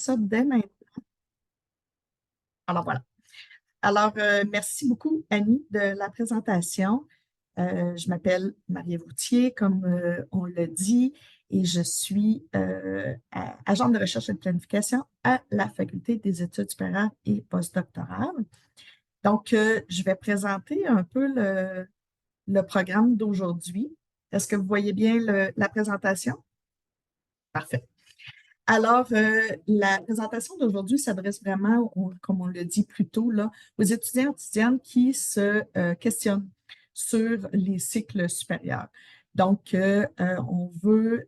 ça dès maintenant. Alors voilà. Alors, merci beaucoup, Annie, de la présentation. Je m'appelle Marie-Ève Routier, comme on l'a dit, et je suis agente de recherche et de planification à la Faculté des études supérieures et postdoctorales. Donc, je vais présenter un peu le programme d'aujourd'hui. Est-ce que vous voyez bien la présentation? Parfait. Alors, la présentation d'aujourd'hui s'adresse vraiment, comme on le dit plus tôt, là, aux étudiants et étudiantes qui se questionnent sur les cycles supérieurs. Donc, on veut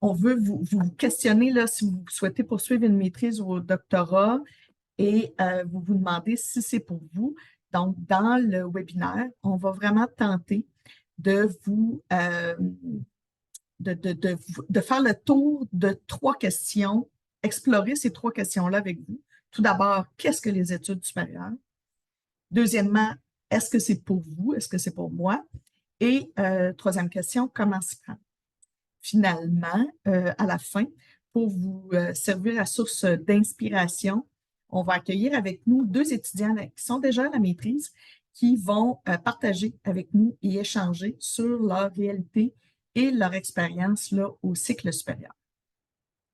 vous questionner là, si vous souhaitez poursuivre une maîtrise ou un doctorat et vous vous demandez si c'est pour vous. Donc, dans le webinaire, on va vraiment tenter de vous de faire le tour de 3 questions, explorer ces 3 questions-là avec vous. Tout d'abord, qu'est-ce que les études supérieures? Deuxièmement, est-ce que c'est pour vous? Est-ce que c'est pour moi? Et troisième question, comment s'y prendre? Finalement, à la fin, pour vous servir à source d'inspiration, on va accueillir avec nous 2 étudiants qui sont déjà à la maîtrise, qui vont partager avec nous et échanger sur leur réalité et leur expérience là, au cycle supérieur.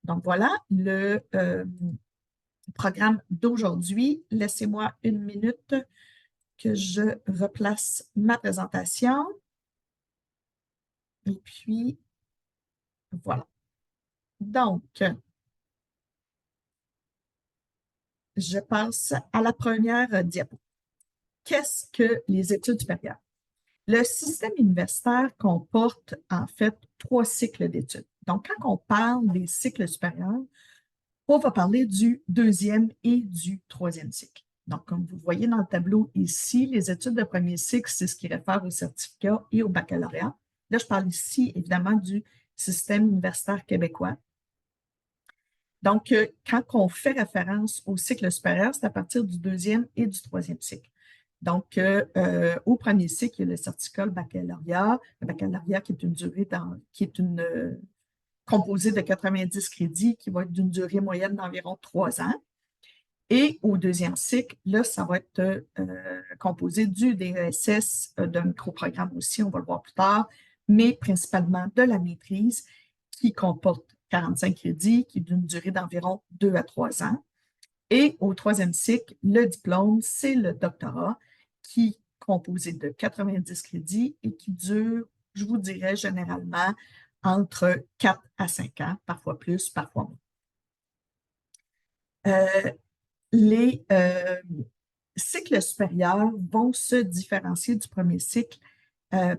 Donc voilà le programme d'aujourd'hui. Laissez-moi une minute que je replace ma présentation. Et puis, voilà. Donc, je passe à la première diapo. Qu'est-ce que les études supérieures? Le système universitaire comporte en fait 3 cycles d'études. Donc, quand on parle des cycles supérieurs, on va parler du 2e et du 3e cycle. Donc, comme vous voyez dans le tableau ici, les études de premier cycle, c'est ce qui réfère au certificat et au baccalauréat. Là, je parle ici, évidemment, du système universitaire québécois. Donc, quand on fait référence au cycle supérieur, c'est à partir du 2e et du 3e cycle. Donc, au premier cycle, il y a le certificat, le baccalauréat qui est une durée composée de 90 crédits, qui va être d'une durée moyenne d'environ 3 ans. Et au 2e cycle, là, ça va être composé du DESS, d'un microprogramme aussi, on va le voir plus tard, mais principalement de la maîtrise qui comporte 45 crédits, qui est d'une durée d'environ 2 à 3 ans. Et au 3e cycle, le diplôme, c'est le doctorat qui est composé de 90 crédits et qui dure, je vous dirais, généralement entre 4 à 5 ans, parfois plus, parfois moins. Les cycles supérieurs vont se différencier du premier cycle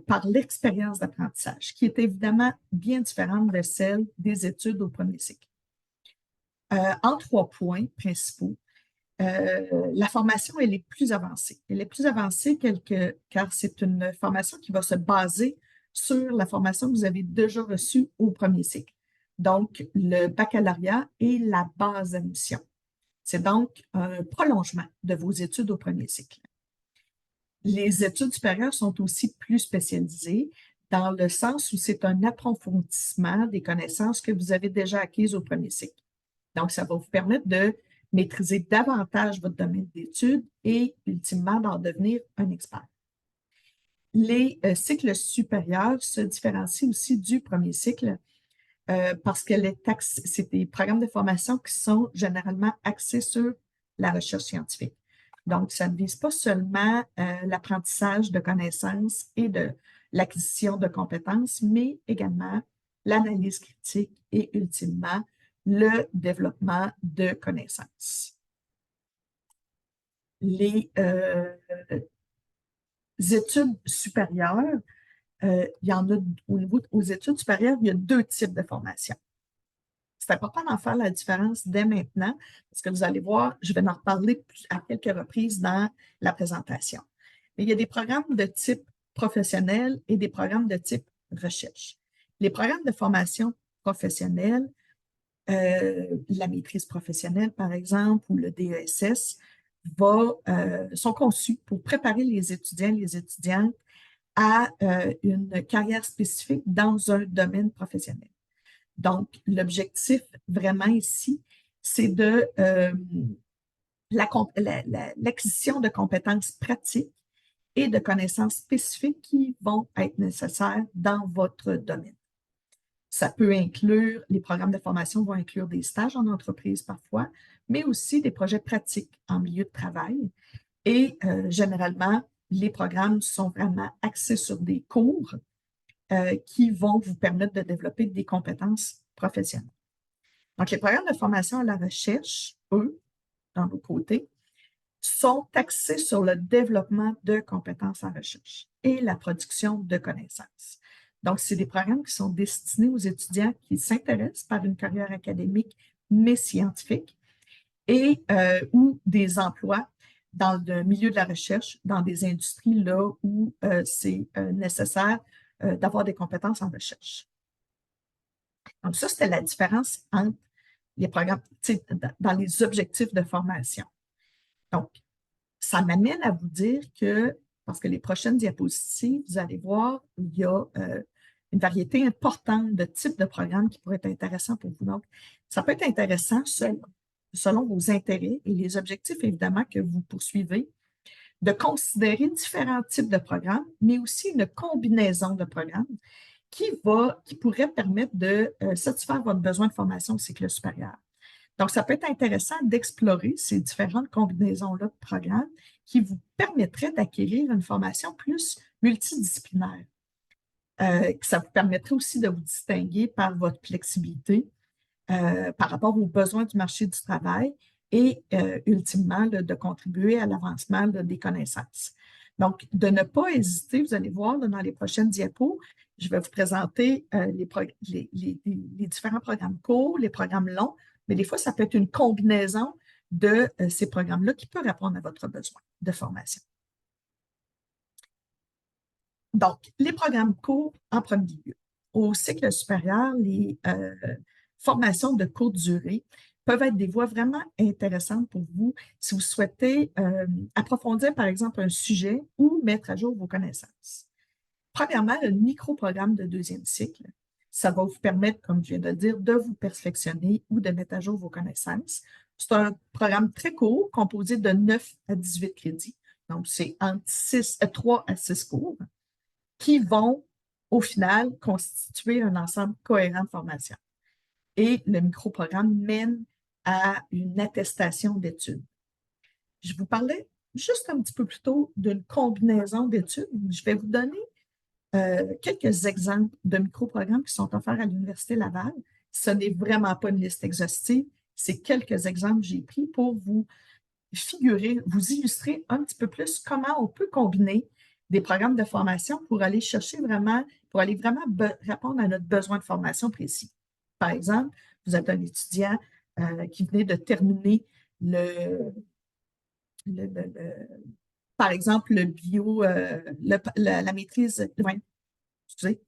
par l'expérience d'apprentissage, qui est évidemment bien différente de celle des études au premier cycle. En 3 points principaux, la formation, elle est plus avancée. Elle est plus avancée car c'est une formation qui va se baser sur la formation que vous avez déjà reçue au premier cycle. Donc, le baccalauréat est la base d'admission. C'est donc un prolongement de vos études au premier cycle. Les études supérieures sont aussi plus spécialisées dans le sens où c'est un approfondissement des connaissances que vous avez déjà acquises au premier cycle. Donc, ça va vous permettre de maîtriser davantage votre domaine d'études et, ultimement, d'en devenir un expert. Les cycles supérieurs se différencient aussi du premier cycle parce que c'est des programmes de formation qui sont généralement axés sur la recherche scientifique. Donc, ça ne vise pas seulement l'apprentissage de connaissances et de l'acquisition de compétences, mais également l'analyse critique et, ultimement, le développement de connaissances. Les études supérieures, il y en a aux études supérieures, il y a 2 types de formation. C'est important d'en faire la différence dès maintenant, parce que vous allez voir, je vais en reparler à quelques reprises dans la présentation. Mais il y a des programmes de type professionnel et des programmes de type recherche. Les programmes de formation professionnelle, la maîtrise professionnelle, par exemple, ou le DESS, sont conçus pour préparer les étudiants et les étudiantes à une carrière spécifique dans un domaine professionnel. Donc, l'objectif vraiment ici, c'est de l'acquisition de compétences pratiques et de connaissances spécifiques qui vont être nécessaires dans votre domaine. Ça peut inclure, les programmes de formation vont inclure des stages en entreprise parfois, mais aussi des projets pratiques en milieu de travail. Et généralement, les programmes sont vraiment axés sur des cours qui vont vous permettre de développer des compétences professionnelles. Donc, les programmes de formation à la recherche, eux, dans nos côtés, sont axés sur le développement de compétences en recherche et la production de connaissances. Donc, c'est des programmes qui sont destinés aux étudiants qui s'intéressent par une carrière académique, mais scientifique, et ou des emplois dans le milieu de la recherche, dans des industries là où c'est nécessaire d'avoir des compétences en recherche. Donc, ça, c'était la différence entre les programmes, dans les objectifs de formation. Donc, ça m'amène à vous dire que, parce que les prochaines diapositives, vous allez voir, il y a une variété importante de types de programmes qui pourraient être intéressants pour vous. Donc, ça peut être intéressant selon vos intérêts et les objectifs, évidemment, que vous poursuivez, de considérer différents types de programmes, mais aussi une combinaison de programmes qui pourrait permettre de satisfaire votre besoin de formation au cycle supérieur. Donc, ça peut être intéressant d'explorer ces différentes combinaisons-là de programmes qui vous permettraient d'acquérir une formation plus multidisciplinaire. Ça vous permettrait aussi de vous distinguer par votre flexibilité par rapport aux besoins du marché du travail et ultimement de contribuer à l'avancement des connaissances. Donc, de ne pas hésiter, vous allez voir dans les prochaines diapos, je vais vous présenter les différents programmes courts, les programmes longs, mais des fois, ça peut être une combinaison de ces programmes-là qui peut répondre à votre besoin de formation. Donc, les programmes courts en premier lieu. Au cycle supérieur, les formations de courte durée peuvent être des voies vraiment intéressantes pour vous si vous souhaitez approfondir, par exemple, un sujet ou mettre à jour vos connaissances. Premièrement, le micro-programme de deuxième cycle. Ça va vous permettre, comme je viens de le dire, de vous perfectionner ou de mettre à jour vos connaissances. C'est un programme très court, composé de 9 à 18 crédits. Donc, c'est entre 3 à 6 cours qui vont, au final, constituer un ensemble cohérent de formation. Et le micro-programme mène à une attestation d'études. Je vous parlais juste un petit peu plus tôt d'une combinaison d'études. Je vais vous donner quelques exemples de micro-programmes qui sont offerts à l'Université Laval. Ce n'est vraiment pas une liste exhaustive. C'est quelques exemples que j'ai pris pour vous figurer, vous illustrer un petit peu plus comment on peut combiner des programmes de formation pour aller chercher vraiment, pour aller vraiment répondre à notre besoin de formation précis. Par exemple, vous êtes un étudiant qui venait de terminer par exemple, le bio, la maîtrise,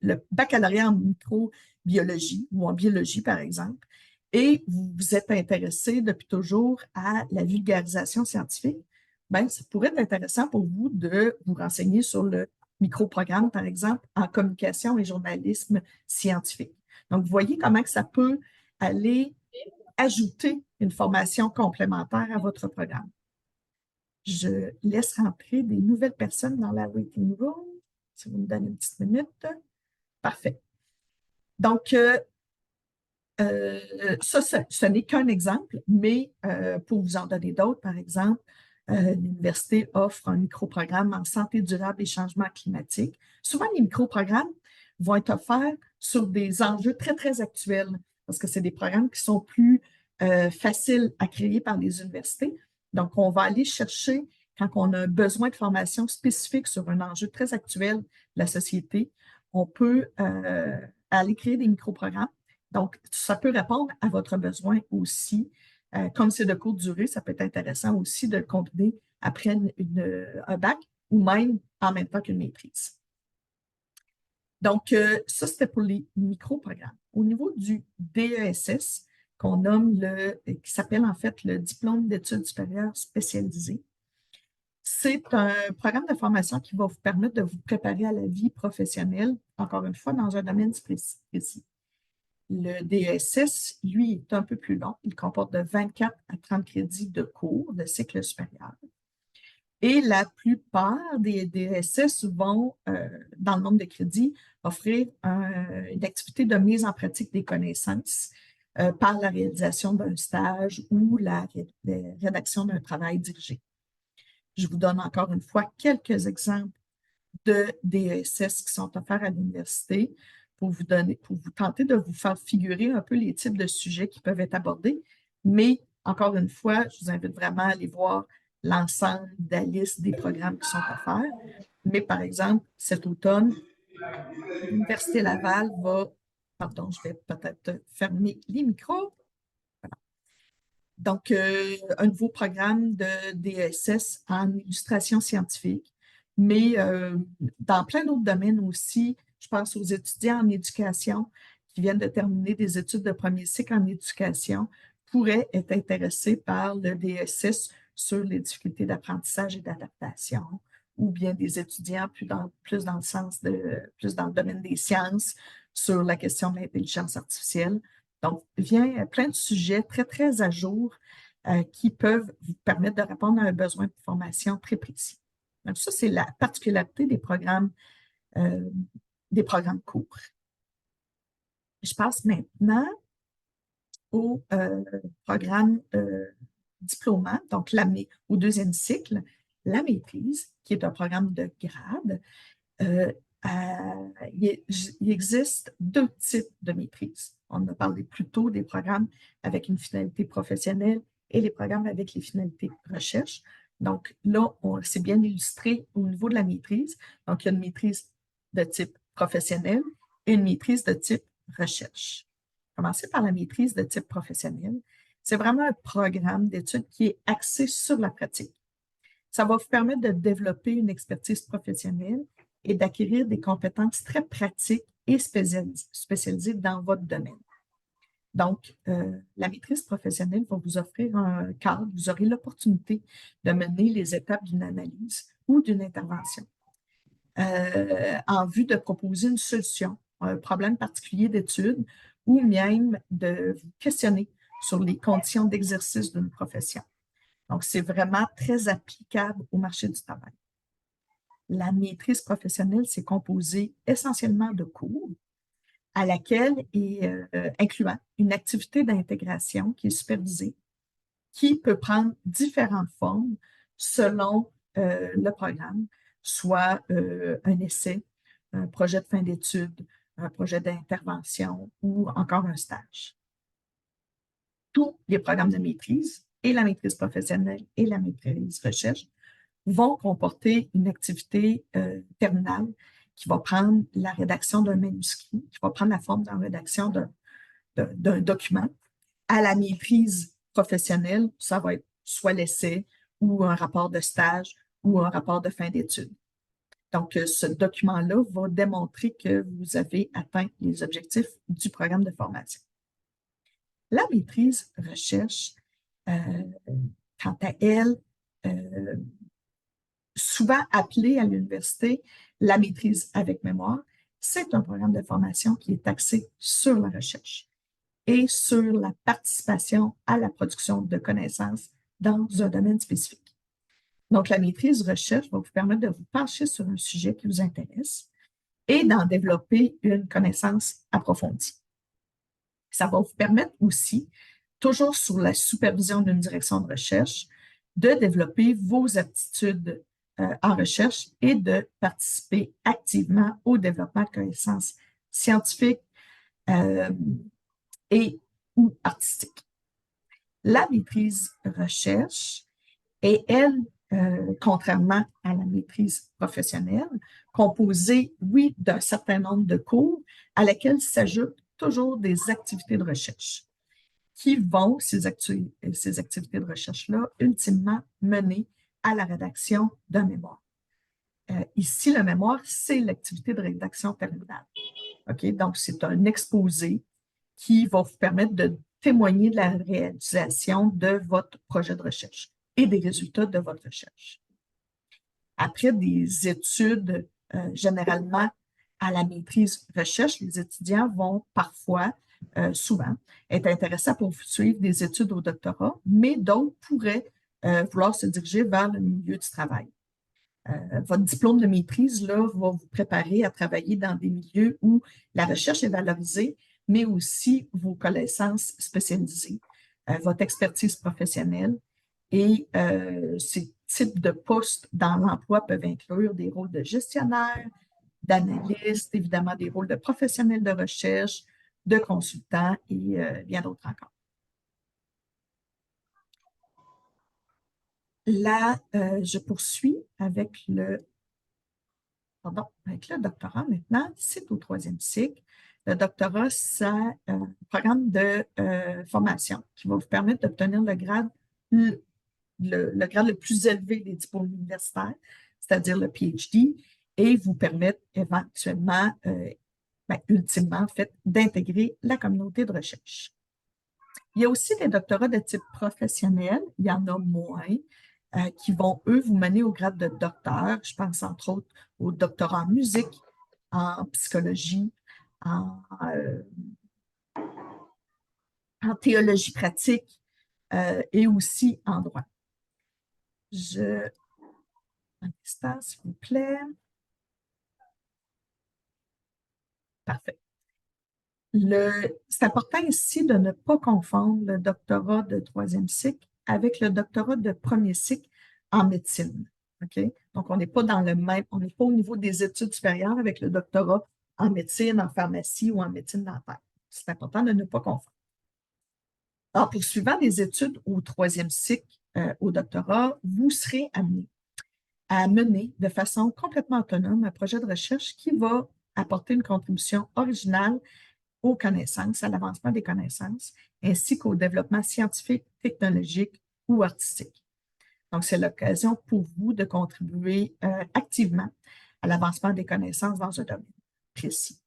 le baccalauréat en microbiologie ou en biologie, par exemple, et vous vous êtes intéressé depuis toujours à la vulgarisation scientifique, bien, ça pourrait être intéressant pour vous de vous renseigner sur le microprogramme, par exemple, en communication et journalisme scientifique. Donc, vous voyez comment que ça peut aller ajouter une formation complémentaire à votre programme. Je laisse rentrer des nouvelles personnes dans la waiting room. Si vous me donnez une petite minute. Parfait. Donc, ça, ce n'est qu'un exemple, mais pour vous en donner d'autres, par exemple, l'université offre un microprogramme en santé durable et changement climatique. Souvent, les microprogrammes vont être offerts sur des enjeux très, très actuels, parce que c'est des programmes qui sont plus faciles à créer par les universités. Donc, on va aller chercher, quand on a besoin de formation spécifique sur un enjeu très actuel de la société, on peut aller créer des microprogrammes. Donc, ça peut répondre à votre besoin aussi. Comme c'est de courte durée, ça peut être intéressant aussi de le combiner après un bac ou même en même temps qu'une maîtrise. Donc, ça, c'était pour les micro-programmes. Au niveau du DESS, qu'on nomme qui s'appelle en fait le diplôme d'études supérieures spécialisées, c'est un programme de formation qui va vous permettre de vous préparer à la vie professionnelle, encore une fois, dans un domaine précis. Le DESS, lui, est un peu plus long. Il comporte de 24 à 30 crédits de cours de cycle supérieur. Et la plupart des DESS vont, dans le nombre de crédits, offrir une activité de mise en pratique des connaissances par la réalisation d'un stage ou la rédaction d'un travail dirigé. Je vous donne encore une fois quelques exemples de DESS qui sont offerts à l'université pour vous tenter de vous faire figurer un peu les types de sujets qui peuvent être abordés. Mais encore une fois, je vous invite vraiment à aller voir l'ensemble de la liste des programmes qui sont offerts. Mais par exemple, cet automne, l'Université Laval va, pardon, je vais peut-être fermer les micros. Donc, un nouveau programme de DESS en illustration scientifique, mais dans plein d'autres domaines aussi. Je pense aux étudiants en éducation qui viennent de terminer des études de premier cycle en éducation, pourraient être intéressés par le DESS sur les difficultés d'apprentissage et d'adaptation, ou bien des étudiants plus dans le domaine des sciences sur la question de l'intelligence artificielle. Donc, il vient plein de sujets très, très à jour qui peuvent vous permettre de répondre à un besoin de formation très précis. Donc, ça, c'est la particularité euh, des programmes courts. Je passe maintenant au programme diplômant, donc au deuxième cycle, la maîtrise, qui est un programme de grade. Il existe deux types de maîtrise. On a parlé plus tôt des programmes avec une finalité professionnelle et les programmes avec les finalités recherche. Donc là, c'est bien illustré au niveau de la maîtrise. Donc, il y a une maîtrise de type professionnel et une maîtrise de type recherche. Commencer par la maîtrise de type professionnel. C'est vraiment un programme d'études qui est axé sur la pratique. Ça va vous permettre de développer une expertise professionnelle et d'acquérir des compétences très pratiques et spécialisées dans votre domaine. Donc, la maîtrise professionnelle va vous offrir un cadre, vous aurez l'opportunité de mener les étapes d'une analyse ou d'une intervention en vue de proposer une solution à un problème particulier d'étude ou même de vous questionner sur les conditions d'exercice d'une profession. Donc, c'est vraiment très applicable au marché du travail. La maîtrise professionnelle, c'est composé essentiellement de cours à laquelle est incluant une activité d'intégration qui est supervisée, qui peut prendre différentes formes selon le programme, soit un essai, un projet de fin d'études, un projet d'intervention ou encore un stage. Tous les programmes de maîtrise, et la maîtrise professionnelle et la maîtrise recherche, vont comporter une activité terminale qui va prendre la rédaction d'un manuscrit, qui va prendre la forme de la rédaction d'un document. À la maîtrise professionnelle, ça va être soit l'essai ou un rapport de stage ou un rapport de fin d'études. Donc, ce document-là va démontrer que vous avez atteint les objectifs du programme de formation. La maîtrise recherche, quant à elle, souvent appelée à l'université la maîtrise avec mémoire, c'est un programme de formation qui est axé sur la recherche et sur la participation à la production de connaissances dans un domaine spécifique. Donc, la maîtrise recherche va vous permettre de vous pencher sur un sujet qui vous intéresse et d'en développer une connaissance approfondie. Ça va vous permettre aussi, toujours sous la supervision d'une direction de recherche, de développer vos aptitudes en recherche et de participer activement au développement de connaissances scientifiques et ou artistiques. La maîtrise recherche est, elle, contrairement à la maîtrise professionnelle, composée, oui, d'un certain nombre de cours à laquelle s'ajoutent toujours des activités de recherche qui vont, ces activités de recherche-là, ultimement mener à la rédaction d'un mémoire. Ici, le mémoire, c'est l'activité de rédaction terminale. Okay? Donc, c'est un exposé qui va vous permettre de témoigner de la réalisation de votre projet de recherche et des résultats de votre recherche. Après des études, généralement à la maîtrise recherche, les étudiants vont parfois souvent, être intéressants pour suivre des études au doctorat, mais d'autres pourraient vouloir se diriger vers le milieu du travail. Votre diplôme de maîtrise là, va vous préparer à travailler dans des milieux où la recherche est valorisée, mais aussi vos connaissances spécialisées, votre expertise professionnelle. Et ces types de postes dans l'emploi peuvent inclure des rôles de gestionnaire, d'analyste, évidemment des rôles de professionnels de recherche, de consultants et bien d'autres encore. Là, je poursuis avec avec le doctorat maintenant. C'est au troisième cycle. Le doctorat, c'est un programme de formation qui va vous permettre d'obtenir le grade le plus élevé des diplômes universitaires, c'est-à-dire le PhD, et vous permettre éventuellement, ultimement, en fait, d'intégrer la communauté de recherche. Il y a aussi des doctorats de type professionnel, il y en a moins, qui vont, eux, vous mener au grade de docteur. Je pense entre autres au doctorat en musique, en psychologie, en théologie pratique et aussi en droit. Un instant, s'il vous plaît. Parfait. C'est important ici de ne pas confondre le doctorat de troisième cycle avec le doctorat de premier cycle en médecine. OK? Donc, on n'est pas dans le même, on n'est pas au niveau des études supérieures avec le doctorat en médecine, en pharmacie ou en médecine dentaire. C'est important de ne pas confondre. En poursuivant des études au troisième cycle, au doctorat, vous serez amené à mener de façon complètement autonome un projet de recherche qui va apporter une contribution originale aux connaissances, à l'avancement des connaissances, ainsi qu'au développement scientifique, technologique ou artistique. Donc, c'est l'occasion pour vous de contribuer activement à l'avancement des connaissances dans un domaine précis.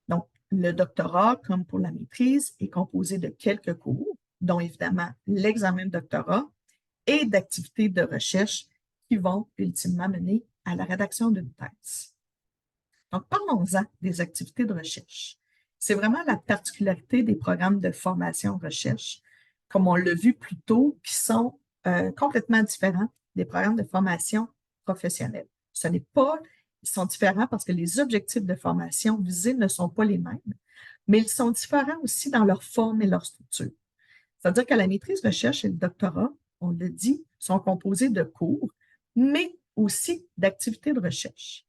Donc, le doctorat, comme pour la maîtrise, est composé de quelques cours, dont évidemment l'examen de doctorat et d'activités de recherche qui vont ultimement mener à la rédaction d'une thèse. Donc, parlons-en des activités de recherche. C'est vraiment la particularité des programmes de formation-recherche, comme on l'a vu plus tôt, qui sont complètement différents des programmes de formation professionnelle. Ce n'est pas, ils sont différents parce que les objectifs de formation visés ne sont pas les mêmes, mais ils sont différents aussi dans leur forme et leur structure. C'est-à-dire que la maîtrise recherche et le doctorat, on le dit, sont composés de cours, mais aussi d'activités de recherche.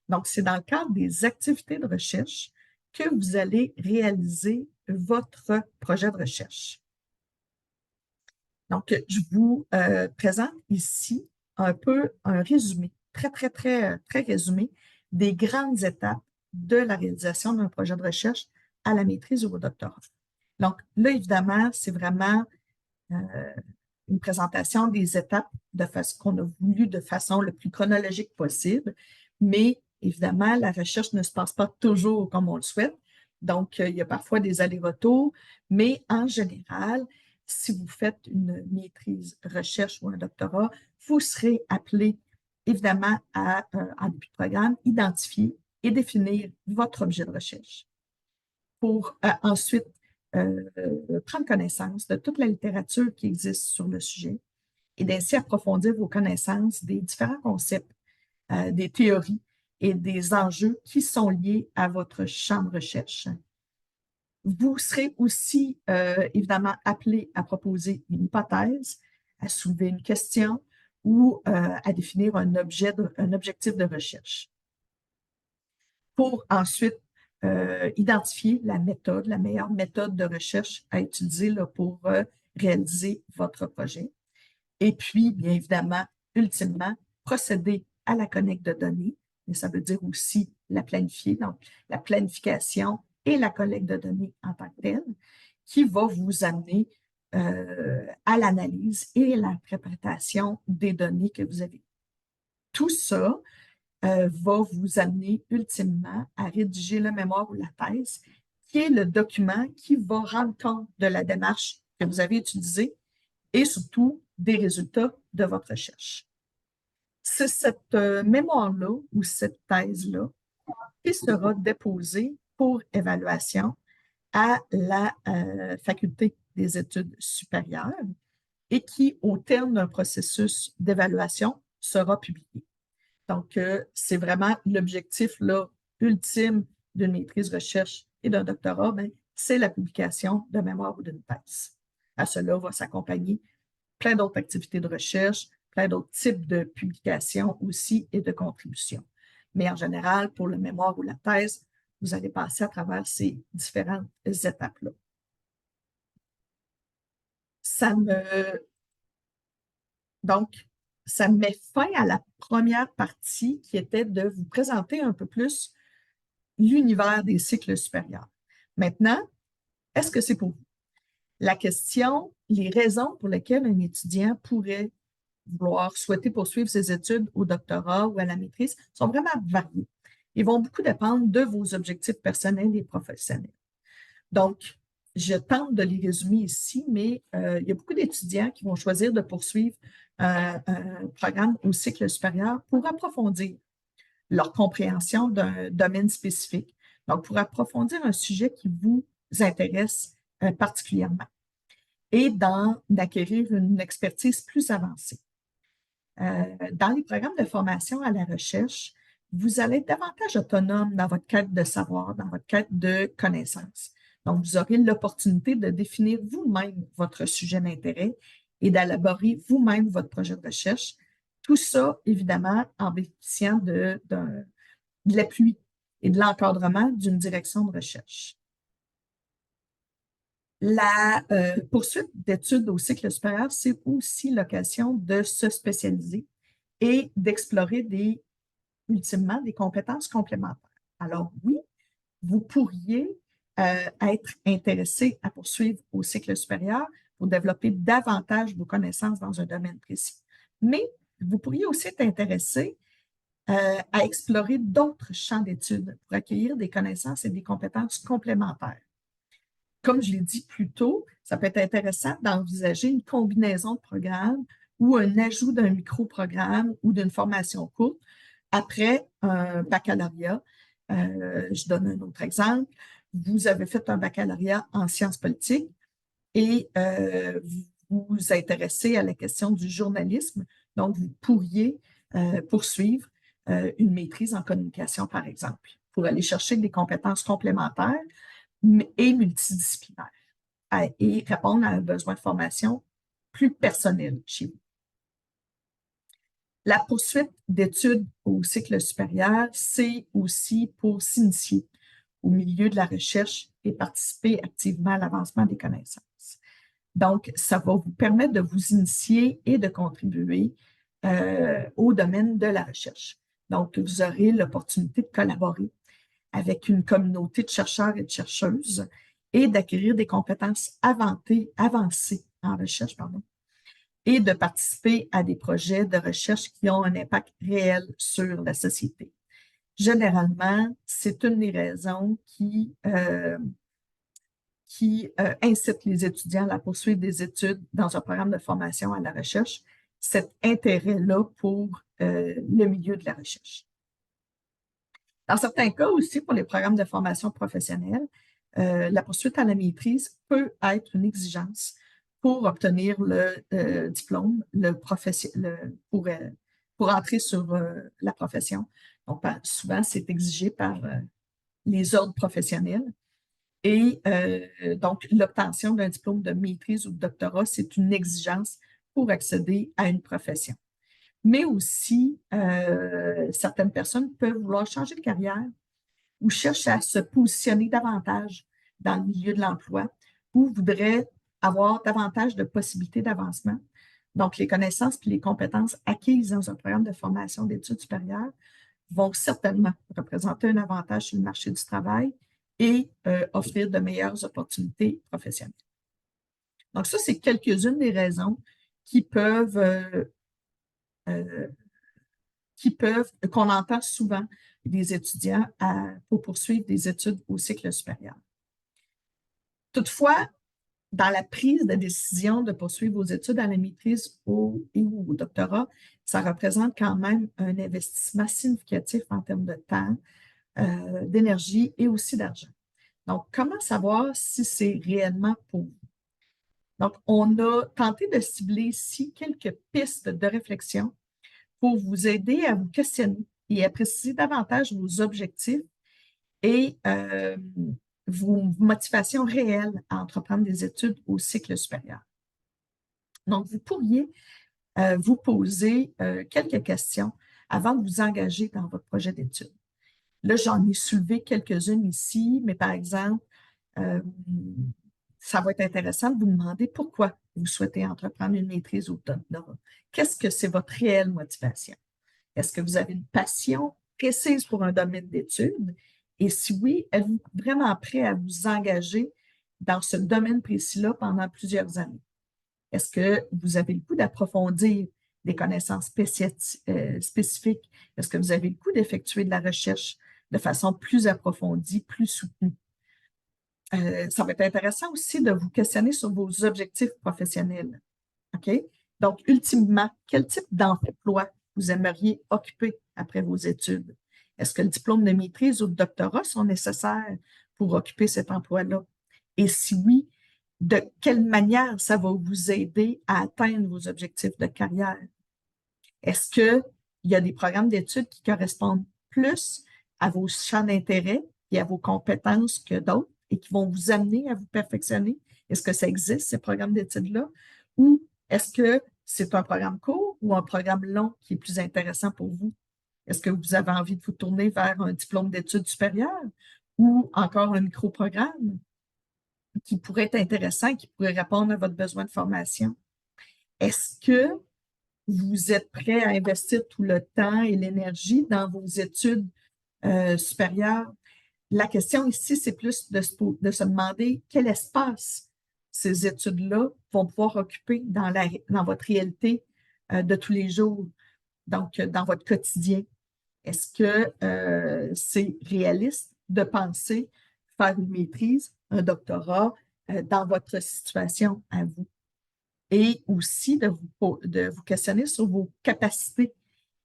Donc, c'est dans le cadre des activités de recherche que vous allez réaliser votre projet de recherche. Donc, je vous présente ici un peu un résumé, très résumé, des grandes étapes de la réalisation d'un projet de recherche à la maîtrise ou au doctorat. Donc, là, évidemment, c'est vraiment une présentation des étapes qu'on a voulu de façon le plus chronologique possible, mais évidemment, la recherche ne se passe pas toujours comme on le souhaite. Donc, il y a parfois des allers-retours, mais en général, si vous faites une maîtrise recherche ou un doctorat, vous serez appelé évidemment à, en début de programme, identifier et définir votre objet de recherche pour ensuite prendre connaissance de toute la littérature qui existe sur le sujet et d'ainsi approfondir vos connaissances des différents concepts, des théories et des enjeux qui sont liés à votre champ de recherche. Vous serez aussi évidemment appelé à proposer une hypothèse, à soulever une question ou à définir un objectif de recherche. Pour ensuite identifier la meilleure méthode de recherche à utiliser là, pour réaliser votre projet. Et puis, bien évidemment, ultimement, procéder à la collecte de données, mais ça veut dire aussi la planifier, donc la planification et la collecte de données en tant que telle, qui va vous amener à l'analyse et l'interprétation des données que vous avez. Tout ça va vous amener ultimement à rédiger le mémoire ou la thèse, qui est le document qui va rendre compte de la démarche que vous avez utilisée et surtout des résultats de votre recherche. C'est cette mémoire-là ou cette thèse-là qui sera déposée pour évaluation à la faculté des études supérieures et qui, au terme d'un processus d'évaluation, sera publié. Donc, c'est vraiment l'objectif là, ultime d'une maîtrise recherche et d'un doctorat, ben, c'est la publication d'un mémoire ou d'une thèse. À cela va s'accompagner plein d'autres activités de recherche, plein d'autres types de publications aussi et de contributions. Mais en général, pour le mémoire ou la thèse, vous allez passer à travers ces différentes étapes-là. Ça me... Donc, ça met fin à la première partie qui était de vous présenter un peu plus l'univers des cycles supérieurs. Maintenant, est-ce que c'est pour vous? La question, les raisons pour lesquelles un étudiant pourrait vouloir souhaiter poursuivre ses études au doctorat ou à la maîtrise sont vraiment variées. Ils vont beaucoup dépendre de vos objectifs personnels et professionnels. Donc, je tente de les résumer ici, mais il y a beaucoup d'étudiants qui vont choisir de poursuivre un programme au cycle supérieur pour approfondir leur compréhension d'un domaine spécifique. Donc, pour approfondir un sujet qui vous intéresse particulièrement et d'acquérir une expertise plus avancée. Dans les programmes de formation à la recherche, vous allez être davantage autonome dans votre quête de savoir, dans votre quête de connaissances. Donc, vous aurez l'opportunité de définir vous-même votre sujet d'intérêt et d'élaborer vous-même votre projet de recherche. Tout ça, évidemment, en bénéficiant de l'appui et de l'encadrement d'une direction de recherche. La poursuite d'études au cycle supérieur, c'est aussi l'occasion de se spécialiser et d'explorer ultimement des compétences complémentaires. Alors oui, vous pourriez être intéressé à poursuivre au cycle supérieur pour développer davantage vos connaissances dans un domaine précis. Mais vous pourriez aussi être intéressé à explorer d'autres champs d'études pour acquérir des connaissances et des compétences complémentaires. Comme je l'ai dit plus tôt, ça peut être intéressant d'envisager une combinaison de programmes ou un ajout d'un micro-programme ou d'une formation courte après un baccalauréat. Je donne un autre exemple. Vous avez fait un baccalauréat en sciences politiques et vous vous intéressez à la question du journalisme. Donc, vous pourriez poursuivre une maîtrise en communication, par exemple, pour aller chercher des compétences complémentaires et multidisciplinaires et répondre à un besoin de formation plus personnel chez vous. La poursuite d'études au cycle supérieur, c'est aussi pour s'initier au milieu de la recherche et participer activement à l'avancement des connaissances. Donc, ça va vous permettre de vous initier et de contribuer au domaine de la recherche. Donc, vous aurez l'opportunité de collaborer avec une communauté de chercheurs et de chercheuses et d'acquérir des compétences avancées en recherche, et de participer à des projets de recherche qui ont un impact réel sur la société. Généralement, c'est une des raisons qui incite les étudiants à poursuivre des études dans un programme de formation à la recherche, cet intérêt-là pour le milieu de la recherche. Dans certains cas aussi, pour les programmes de formation professionnelle, la poursuite à la maîtrise peut être une exigence pour obtenir le diplôme pour entrer sur la profession. Donc, souvent, c'est exigé par les ordres professionnels. Et donc, l'obtention d'un diplôme de maîtrise ou de doctorat, c'est une exigence pour accéder à une profession. Mais aussi, certaines personnes peuvent vouloir changer de carrière ou cherchent à se positionner davantage dans le milieu de l'emploi ou voudraient avoir davantage de possibilités d'avancement. Donc, les connaissances et les compétences acquises dans un programme de formation d'études supérieures vont certainement représenter un avantage sur le marché du travail et offrir de meilleures opportunités professionnelles. Donc, ça, c'est quelques-unes des raisons qu'on entend souvent des étudiants pour poursuivre des études au cycle supérieur. Toutefois, dans la prise de décision de poursuivre vos études à la maîtrise ou au doctorat, ça représente quand même un investissement significatif en termes de temps, d'énergie et aussi d'argent. Donc, comment savoir si c'est réellement pour vous? Donc, on a tenté de cibler ici quelques pistes de réflexion pour vous aider à vous questionner et à préciser davantage vos objectifs et vos motivations réelles à entreprendre des études au cycle supérieur. Donc, vous pourriez vous poser quelques questions avant de vous engager dans votre projet d'études. Là, j'en ai soulevé quelques-unes ici, mais par exemple, euh, ça va être intéressant de vous demander pourquoi vous souhaitez entreprendre une maîtrise au doctorat. Qu'est-ce que c'est votre réelle motivation? Est-ce que vous avez une passion précise pour un domaine d'études? Et si oui, êtes-vous vraiment prêt à vous engager dans ce domaine précis-là pendant plusieurs années? Est-ce que vous avez le goût d'approfondir des connaissances spécifiques? Est-ce que vous avez le goût d'effectuer de la recherche de façon plus approfondie, plus soutenue? Ça va être intéressant aussi de vous questionner sur vos objectifs professionnels. OK? Donc, ultimement, quel type d'emploi vous aimeriez occuper après vos études? Est-ce que le diplôme de maîtrise ou de doctorat sont nécessaires pour occuper cet emploi-là? Et si oui, de quelle manière ça va vous aider à atteindre vos objectifs de carrière? Est-ce qu'il y a des programmes d'études qui correspondent plus à vos champs d'intérêt et à vos compétences que d'autres et qui vont vous amener à vous perfectionner? Est-ce que ça existe, ces programmes d'études-là? Ou est-ce que c'est un programme court ou un programme long qui est plus intéressant pour vous? Est-ce que vous avez envie de vous tourner vers un diplôme d'études supérieures ou encore un micro-programme qui pourrait être intéressant, qui pourrait répondre à votre besoin de formation? Est-ce que vous êtes prêt à investir tout le temps et l'énergie dans vos études supérieures? La question ici, c'est plus de se demander quel espace ces études-là vont pouvoir occuper dans votre réalité de tous les jours, donc dans votre quotidien. Est-ce que c'est réaliste de penser faire une maîtrise, un doctorat dans votre situation à vous? Et aussi de vous questionner sur vos capacités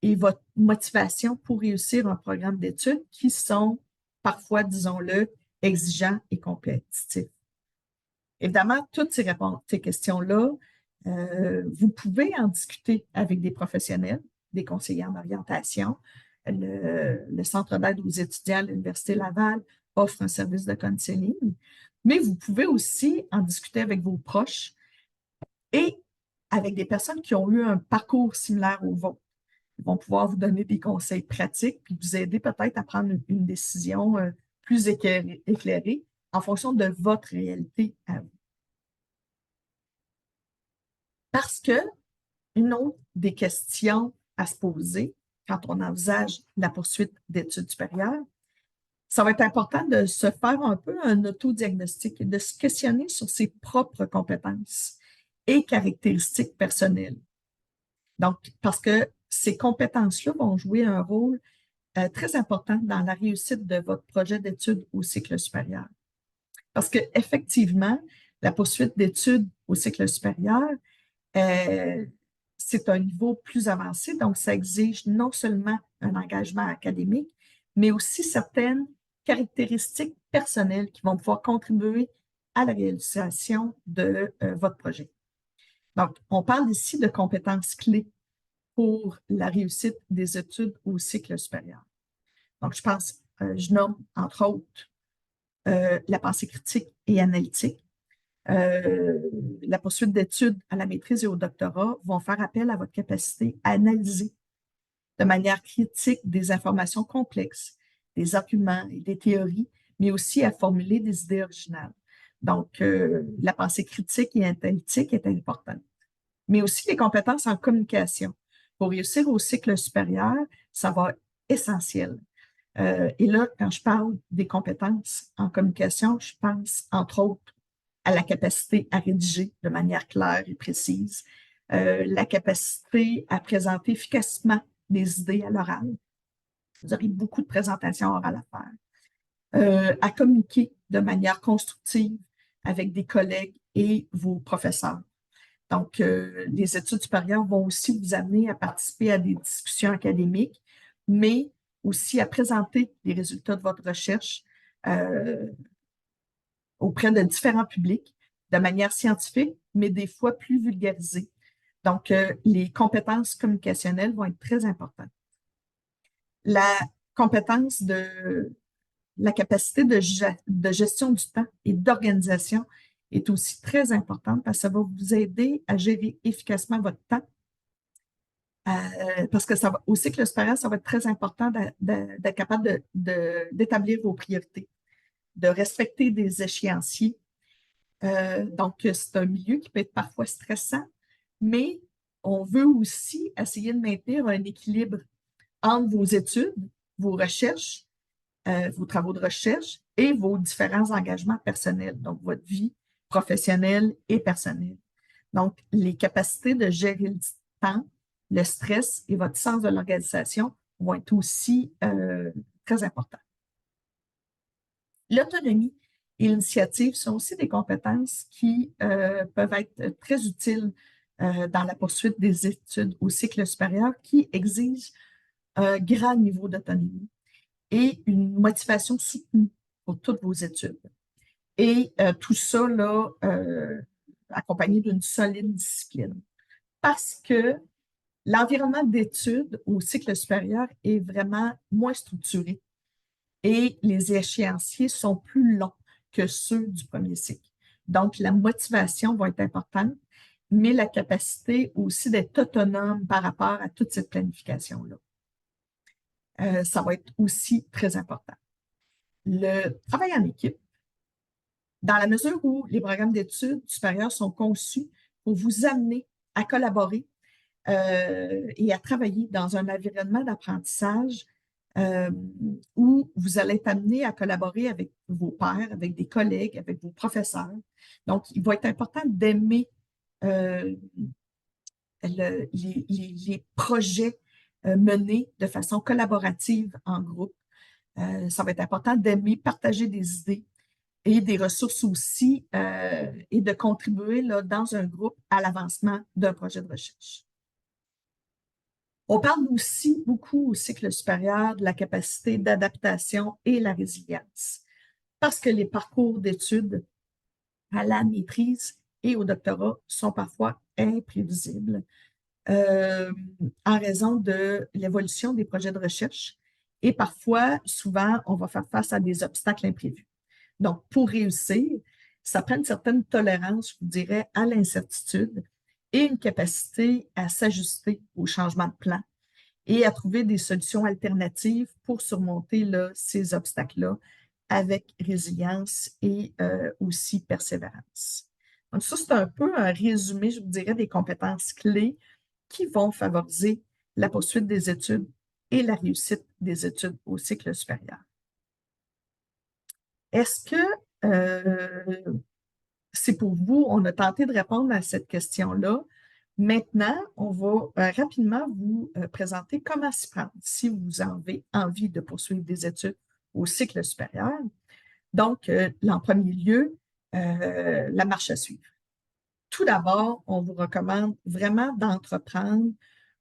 et votre motivation pour réussir un programme d'études qui sont parfois, disons-le, exigeants et compétitifs. Évidemment, toutes ces questions-là, vous pouvez en discuter avec des professionnels, des conseillers en orientation. Le Centre d'aide aux étudiants à l'Université Laval offre un service de counseling, mais vous pouvez aussi en discuter avec vos proches et avec des personnes qui ont eu un parcours similaire au vôtre. Ils vont pouvoir vous donner des conseils pratiques puis vous aider peut-être à prendre une décision plus éclairée en fonction de votre réalité à vous. Parce que une autre des questions à se poser quand on envisage la poursuite d'études supérieures, ça va être important de se faire un peu un autodiagnostic et de se questionner sur ses propres compétences et caractéristiques personnelles. Donc, parce que ces compétences-là vont jouer un rôle très important dans la réussite de votre projet d'études au cycle supérieur. Parce qu'effectivement, la poursuite d'études au cycle supérieur, c'est un niveau plus avancé, donc ça exige non seulement un engagement académique, mais aussi certaines caractéristiques personnelles qui vont pouvoir contribuer à la réalisation de votre projet. Donc, on parle ici de compétences clés pour la réussite des études au cycle supérieur. Donc, je nomme entre autres la pensée critique et analytique. La poursuite d'études à la maîtrise et au doctorat vont faire appel à votre capacité à analyser de manière critique des informations complexes, des arguments et des théories, mais aussi à formuler des idées originales. Donc, la pensée critique et analytique est importante. Mais aussi les compétences en communication. Pour réussir au cycle supérieur, ça va être essentiel. Et là, quand je parle des compétences en communication, je pense entre autres à la capacité à rédiger de manière claire et précise, la capacité à présenter efficacement des idées à l'oral. Vous aurez beaucoup de présentations orales à faire. À communiquer de manière constructive avec des collègues et vos professeurs. Donc, les études supérieures vont aussi vous amener à participer à des discussions académiques, mais aussi à présenter les résultats de votre recherche auprès de différents publics de manière scientifique, mais des fois plus vulgarisée. Donc, les compétences communicationnelles vont être très importantes. La compétence de la capacité de gestion du temps et d'organisation est aussi très importante parce que ça va vous aider à gérer efficacement votre temps. Parce que ça va, au cycle supérieur, ça va être très important d'être capable d'établir vos priorités, de respecter des échéanciers. Donc, c'est un milieu qui peut être parfois stressant, mais on veut aussi essayer de maintenir un équilibre entre vos études, vos recherches, vos travaux de recherche et vos différents engagements personnels, donc votre vie professionnelle et personnelle. Donc, les capacités de gérer le temps, le stress et votre sens de l'organisation vont être aussi très importants. L'autonomie et l'initiative sont aussi des compétences qui peuvent être très utiles dans la poursuite des études au cycle supérieur qui exigent un grand niveau d'autonomie et une motivation soutenue pour toutes vos études. Et tout ça, là, accompagné d'une solide discipline. Parce que l'environnement d'études au cycle supérieur est vraiment moins structuré et les échéanciers sont plus longs que ceux du premier cycle. Donc, la motivation va être importante, mais la capacité aussi d'être autonome par rapport à toute cette planification-là. Ça va être aussi très important. Le travail en équipe, dans la mesure où les programmes d'études supérieures sont conçus pour vous amener à collaborer et à travailler dans un environnement d'apprentissage où vous allez être amené à collaborer avec vos pairs, avec des collègues, avec vos professeurs. Donc, il va être important d'aimer les projets menés de façon collaborative en groupe. Ça va être important d'aimer partager des idées et des ressources aussi et de contribuer là, dans un groupe à l'avancement d'un projet de recherche. On parle aussi beaucoup au cycle supérieur de la capacité d'adaptation et la résilience, parce que les parcours d'études à la maîtrise et au doctorat sont parfois imprévisibles en raison de l'évolution des projets de recherche et parfois, souvent, on va faire face à des obstacles imprévus. Donc, pour réussir, ça prend une certaine tolérance, je vous dirais, à l'incertitude et une capacité à s'ajuster au changement de plan et à trouver des solutions alternatives pour surmonter là, ces obstacles-là avec résilience et aussi persévérance. Donc, ça, c'est un peu un résumé, je vous dirais, des compétences clés qui vont favoriser la poursuite des études et la réussite des études au cycle supérieur. Est-ce que c'est pour vous, on a tenté de répondre à cette question-là. Maintenant, on va rapidement vous présenter comment s'y prendre si vous avez envie de poursuivre des études au cycle supérieur. Donc, en premier lieu, la marche à suivre. Tout d'abord, on vous recommande vraiment d'entreprendre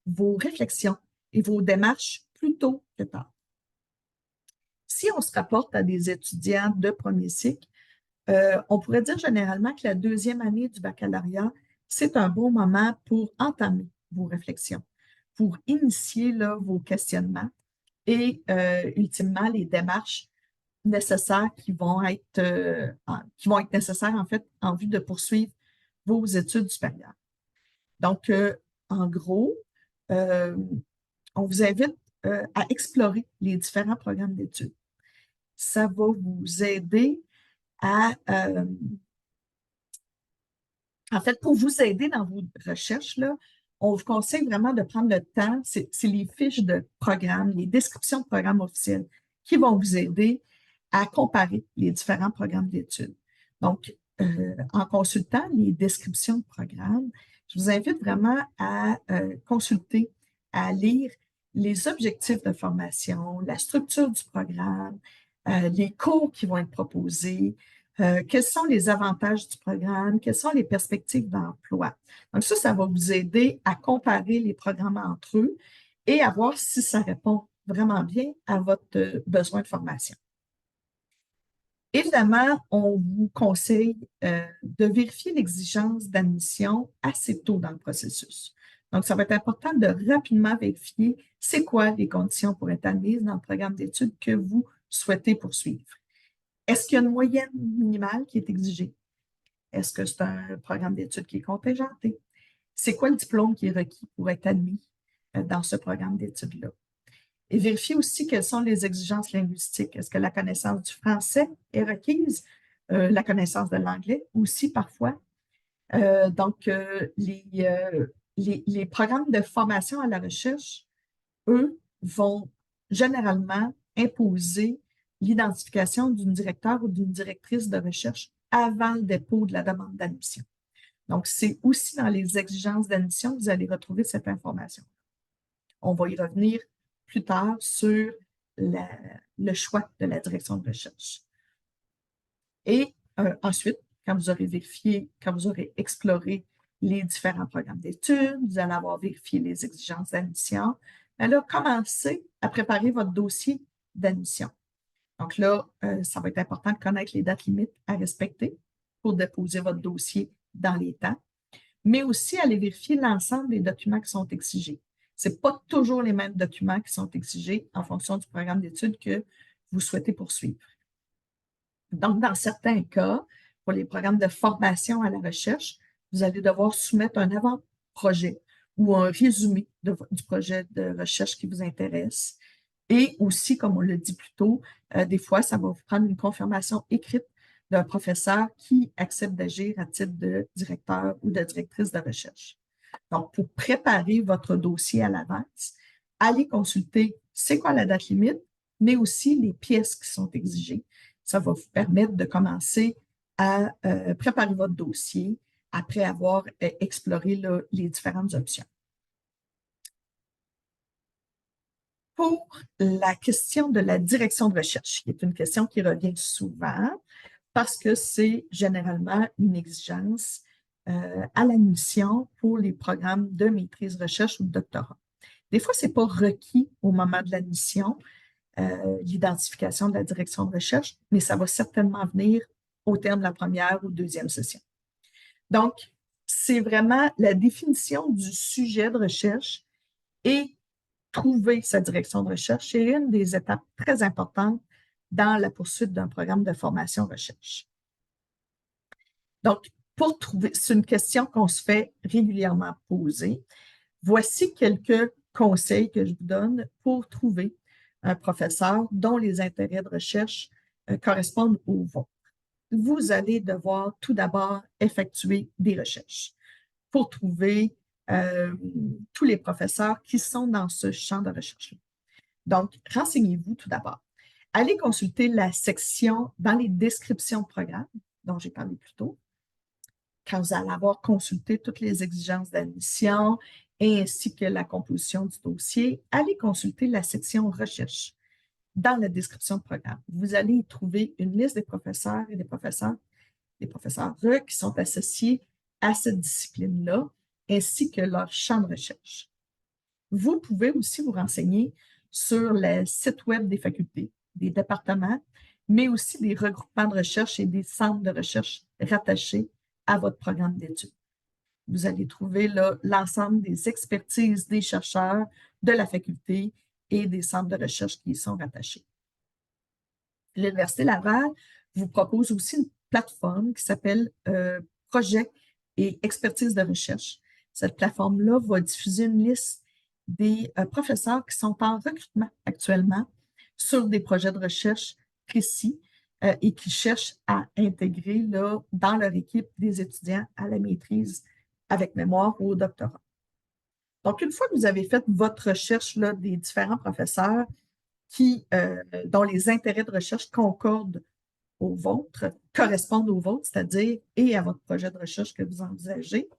vos réflexions et vos démarches plus tôt que tard. Si on se rapporte à des étudiants de premier cycle, on pourrait dire généralement que la deuxième année du baccalauréat, c'est un bon moment pour entamer vos réflexions, pour initier là, vos questionnements et ultimement les démarches nécessaires qui vont être nécessaires en fait en vue de poursuivre vos études supérieures. Donc, en gros, on vous invite à explorer les différents programmes d'études. Ça va vous aider à, en fait, pour vous aider dans vos recherches, là, on vous conseille vraiment de prendre le temps, c'est les fiches de programmes, les descriptions de programmes officiels qui vont vous aider à comparer les différents programmes d'études. Donc, en consultant les descriptions de programmes, je vous invite vraiment à consulter, à lire les objectifs de formation, la structure du programme, les cours qui vont être proposés, quels sont les avantages du programme, quelles sont les perspectives d'emploi. Donc ça va vous aider à comparer les programmes entre eux et à voir si ça répond vraiment bien à votre besoin de formation. Évidemment, on vous conseille de vérifier l'exigence d'admission assez tôt dans le processus. Donc, ça va être important de rapidement vérifier c'est quoi les conditions pour être admise dans le programme d'études que vous souhaitez poursuivre. Est-ce qu'il y a une moyenne minimale qui est exigée? Est-ce que c'est un programme d'études qui est contingenté? C'est quoi le diplôme qui est requis pour être admis dans ce programme d'études-là? Et vérifier aussi quelles sont les exigences linguistiques. Est-ce que la connaissance du français est requise? La connaissance de l'anglais aussi parfois. Les programmes de formation à la recherche, eux, vont généralement imposer l'identification d'une directeur ou d'une directrice de recherche avant le dépôt de la demande d'admission. Donc, c'est aussi dans les exigences d'admission que vous allez retrouver cette information. On va y revenir plus tard sur le choix de la direction de recherche. Et ensuite, quand vous aurez vérifié, quand vous aurez exploré les différents programmes d'études, vous allez avoir vérifié les exigences d'admission, alors commencez à préparer votre dossier d'admission. Donc là, ça va être important de connaître les dates limites à respecter pour déposer votre dossier dans les temps, mais aussi aller vérifier l'ensemble des documents qui sont exigés. Ce n'est pas toujours les mêmes documents qui sont exigés en fonction du programme d'études que vous souhaitez poursuivre. Donc, dans certains cas, pour les programmes de formation à la recherche, vous allez devoir soumettre un avant-projet ou un résumé du projet de recherche qui vous intéresse. Et aussi, comme on l'a dit plus tôt, des fois, ça va vous prendre une confirmation écrite d'un professeur qui accepte d'agir à titre de directeur ou de directrice de recherche. Donc, pour préparer votre dossier à l'avance, allez consulter c'est quoi la date limite, mais aussi les pièces qui sont exigées. Ça va vous permettre de commencer à préparer votre dossier après avoir exploré là, les différentes options. Pour la question de la direction de recherche, qui est une question qui revient souvent parce que c'est généralement une exigence à l'admission pour les programmes de maîtrise, recherche ou de doctorat. Des fois, ce n'est pas requis au moment de l'admission, l'identification de la direction de recherche, mais ça va certainement venir au terme de la première ou deuxième session. Donc, c'est vraiment la définition du sujet de recherche et trouver sa direction de recherche est une des étapes très importantes dans la poursuite d'un programme de formation recherche. Donc, pour trouver, c'est une question qu'on se fait régulièrement poser. Voici quelques conseils que je vous donne pour trouver un professeur dont les intérêts de recherche correspondent aux vôtres. Vous allez devoir tout d'abord effectuer des recherches pour trouver tous les professeurs qui sont dans ce champ de recherche-là. Donc, renseignez-vous tout d'abord. Allez consulter la section dans les descriptions de programme dont j'ai parlé plus tôt. Quand vous allez avoir consulté toutes les exigences d'admission ainsi que la composition du dossier, allez consulter la section recherche dans la description de programme. Vous allez y trouver une liste des professeurs et des professeurs qui sont associés à cette discipline-là, ainsi que leur champ de recherche. Vous pouvez aussi vous renseigner sur le site web des facultés, des départements, mais aussi des regroupements de recherche et des centres de recherche rattachés à votre programme d'études. Vous allez trouver là l'ensemble des expertises des chercheurs de la faculté et des centres de recherche qui y sont rattachés. L'Université Laval vous propose aussi une plateforme qui s'appelle Projet et expertise de recherche. Cette plateforme-là va diffuser une liste des professeurs qui sont en recrutement actuellement sur des projets de recherche précis et qui cherchent à intégrer là, dans leur équipe des étudiants à la maîtrise avec mémoire ou au doctorat. Donc, une fois que vous avez fait votre recherche là, des différents professeurs dont les intérêts de recherche concordent aux vôtres, correspondent aux vôtres, c'est-à-dire et à votre projet de recherche que vous envisagez,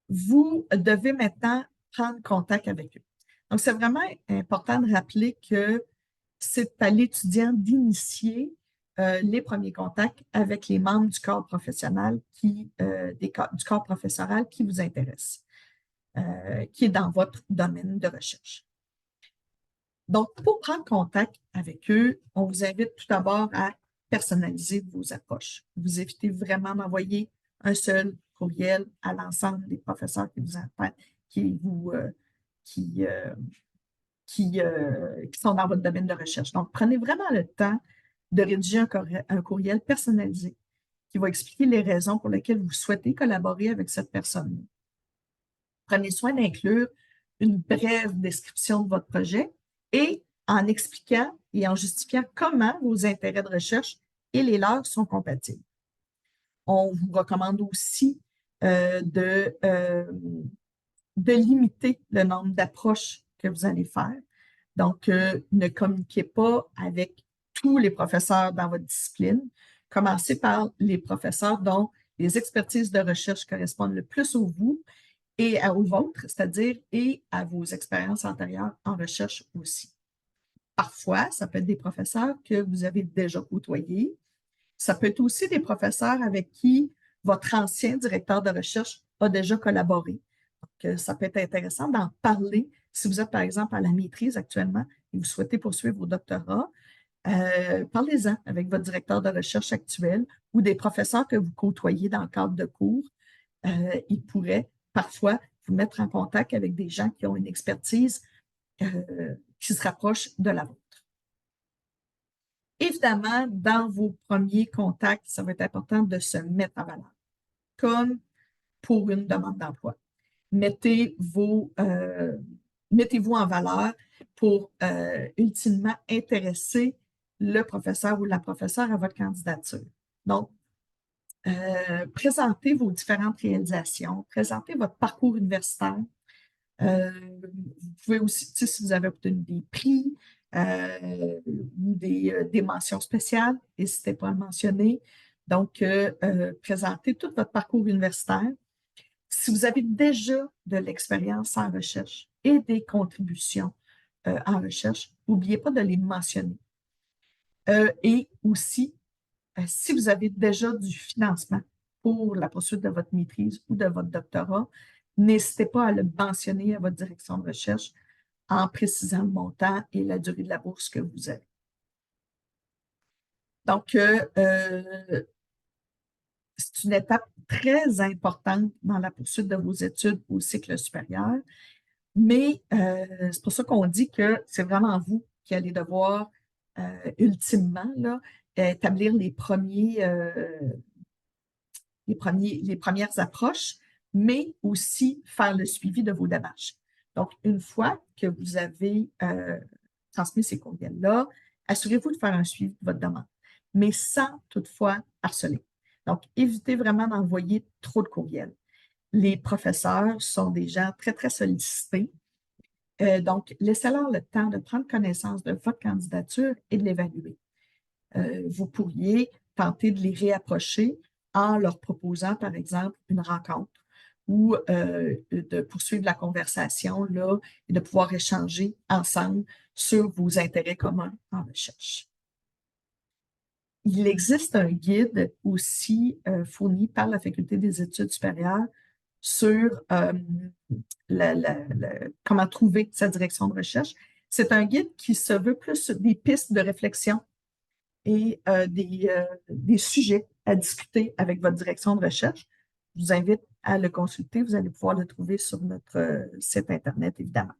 vous devez maintenant prendre contact avec eux. Donc, c'est vraiment important de rappeler que c'est à l'étudiant d'initier les premiers contacts avec les membres du corps professionnel du corps professoral qui vous intéresse, qui est dans votre domaine de recherche. Donc, pour prendre contact avec eux, on vous invite tout d'abord à personnaliser vos approches. Vous évitez vraiment d'envoyer un seul courriel à l'ensemble des professeurs qui vous appellent, qui vous qui, qui sont dans votre domaine de recherche. Donc, prenez vraiment le temps de rédiger un courriel personnalisé qui va expliquer les raisons pour lesquelles vous souhaitez collaborer avec cette personne. Prenez soin d'inclure une brève description de votre projet et en expliquant et en justifiant comment vos intérêts de recherche et les leurs sont compatibles. On vous recommande aussi de limiter le nombre d'approches que vous allez faire. Donc, ne communiquez pas avec tous les professeurs dans votre discipline. Commencez par les professeurs dont les expertises de recherche correspondent le plus au vous et aux vôtres, c'est-à-dire et à vos expériences antérieures en recherche aussi. Parfois, ça peut être des professeurs que vous avez déjà côtoyés. Ça peut être aussi des professeurs avec qui votre ancien directeur de recherche a déjà collaboré. Donc, ça peut être intéressant d'en parler si vous êtes, par exemple, à la maîtrise actuellement et vous souhaitez poursuivre vos doctorats. Parlez-en avec votre directeur de recherche actuel ou des professeurs que vous côtoyez dans le cadre de cours. Ils pourraient parfois vous mettre en contact avec des gens qui ont une expertise qui se rapproche de la vôtre. Évidemment, dans vos premiers contacts, ça va être important de se mettre en valeur, comme pour une demande d'emploi. Mettez-vous en valeur pour ultimement intéresser le professeur ou la professeure à votre candidature. Donc, présentez vos différentes réalisations, présentez votre parcours universitaire. Vous pouvez aussi, si vous avez obtenu des prix ou des mentions spéciales, n'hésitez pas à le mentionner. Donc, présentez tout votre parcours universitaire. Si vous avez déjà de l'expérience en recherche et des contributions en recherche, n'oubliez pas de les mentionner. Et aussi, si vous avez déjà du financement pour la poursuite de votre maîtrise ou de votre doctorat, n'hésitez pas à le mentionner à votre direction de recherche en précisant le montant et la durée de la bourse que vous avez. Donc, c'est une étape très importante dans la poursuite de vos études au cycle supérieur, mais c'est pour ça qu'on dit que c'est vraiment vous qui allez devoir ultimement là, établir les premières approches, mais aussi faire le suivi de vos démarches. Donc, une fois que vous avez transmis ces courriels-là, assurez-vous de faire un suivi de votre demande, mais sans toutefois harceler. Donc, évitez vraiment d'envoyer trop de courriels. Les professeurs sont des gens très, très sollicités. Donc, laissez-leur le temps de prendre connaissance de votre candidature et de l'évaluer. Vous pourriez tenter de les réapprocher en leur proposant, par exemple, une rencontre ou de poursuivre la conversation là, et de pouvoir échanger ensemble sur vos intérêts communs en recherche. Il existe un guide aussi fourni par la Faculté des études supérieures sur comment trouver sa direction de recherche. C'est un guide qui se veut plus des pistes de réflexion et des sujets à discuter avec votre direction de recherche. Je vous invite à le consulter. Vous allez pouvoir le trouver sur notre site Internet, évidemment.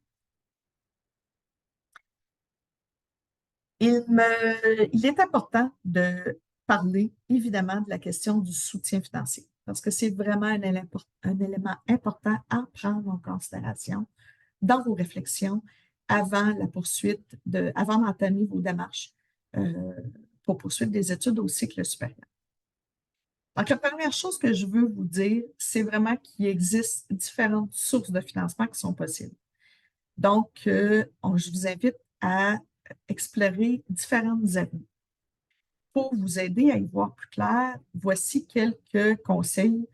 Il est important de parler, évidemment, de la question du soutien financier, parce que c'est vraiment un élément important à prendre en considération dans vos réflexions avant la poursuite, avant d'entamer vos démarches pour poursuivre des études au cycle supérieur. Donc, la première chose que je veux vous dire, c'est vraiment qu'il existe différentes sources de financement qui sont possibles. Donc, je vous invite à explorer différentes avenues. Pour vous aider à y voir plus clair, voici quelques conseils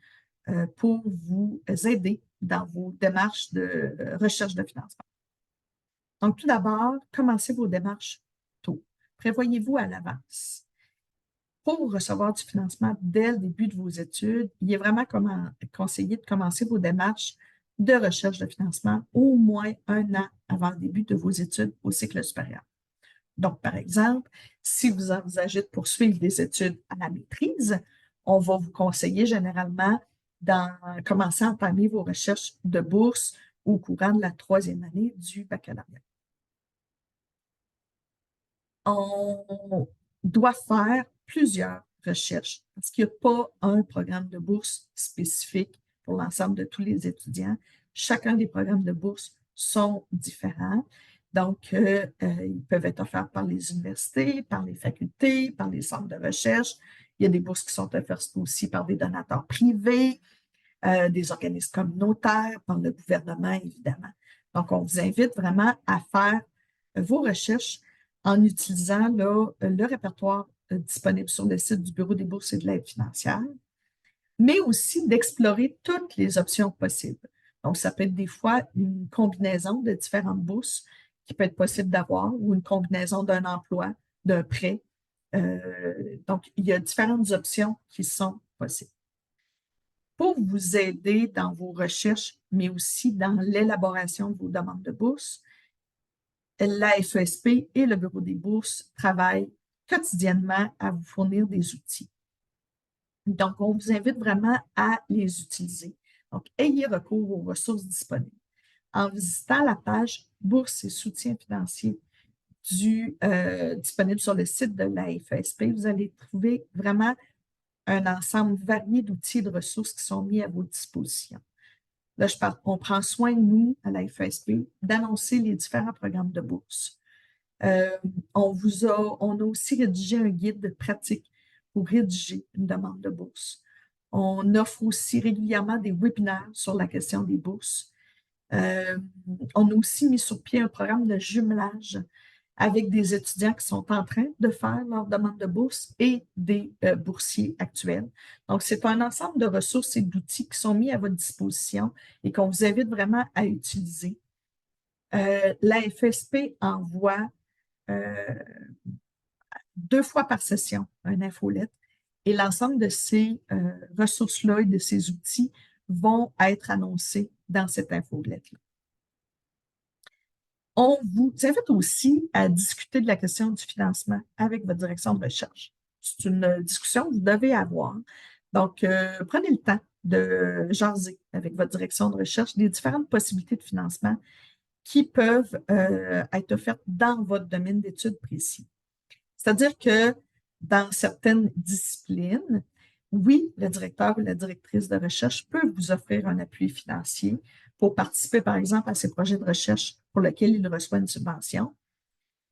pour vous aider dans vos démarches de recherche de financement. Donc, tout d'abord, commencez vos démarches tôt. Prévoyez-vous à l'avance. Pour recevoir du financement dès le début de vos études, il est vraiment conseillé de commencer vos démarches de recherche de financement au moins 1 an avant le début de vos études au cycle supérieur. Donc, par exemple, si vous envisagez de poursuivre des études à la maîtrise, on va vous conseiller généralement d'en commencer à entamer vos recherches de bourse au courant de la 3e année du baccalauréat. On doit faire plusieurs recherches parce qu'il n'y a pas un programme de bourse spécifique pour l'ensemble de tous les étudiants. Chacun des programmes de bourse sont différents. Donc, ils peuvent être offerts par les universités, par les facultés, par les centres de recherche. Il y a des bourses qui sont offertes aussi par des donateurs privés, des organismes communautaires, par le gouvernement, évidemment. Donc, on vous invite vraiment à faire vos recherches en utilisant le répertoire disponible sur le site du Bureau des bourses et de l'aide financière, mais aussi d'explorer toutes les options possibles. Donc, ça peut être des fois une combinaison de différentes bourses qui peut être possible d'avoir ou une combinaison d'un emploi, d'un prêt. Donc, il y a différentes options qui sont possibles. Pour vous aider dans vos recherches, mais aussi dans l'élaboration de vos demandes de bourse, la FESP et le Bureau des bourses travaillent quotidiennement à vous fournir des outils. Donc, on vous invite vraiment à les utiliser. Donc, ayez recours aux ressources disponibles. En visitant la page Bourse et soutien financier disponible sur le site de la FESP, vous allez trouver vraiment un ensemble varié d'outils et de ressources qui sont mis à votre disposition. Là, on prend soin de nous, à la FESP, d'annoncer les différents programmes de bourse. On a aussi rédigé un guide pratique pour rédiger une demande de bourse. On offre aussi régulièrement des webinaires sur la question des bourses. On a aussi mis sur pied un programme de jumelage avec des étudiants qui sont en train de faire leur demande de bourse et des boursiers actuels. Donc, c'est un ensemble de ressources et d'outils qui sont mis à votre disposition et qu'on vous invite vraiment à utiliser. La FSP envoie 2 fois par session un infolette et l'ensemble de ces ressources-là et de ces outils vont être annoncés dans cette infolette-là. On vous invite aussi à discuter de la question du financement avec votre direction de recherche. C'est une discussion que vous devez avoir. Donc, prenez le temps de jaser avec votre direction de recherche des différentes possibilités de financement qui peuvent être offertes dans votre domaine d'études précis. C'est-à-dire que dans certaines disciplines, oui, le directeur ou la directrice de recherche peut vous offrir un appui financier pour participer, par exemple, à ces projets de recherche pour lesquels il reçoit une subvention,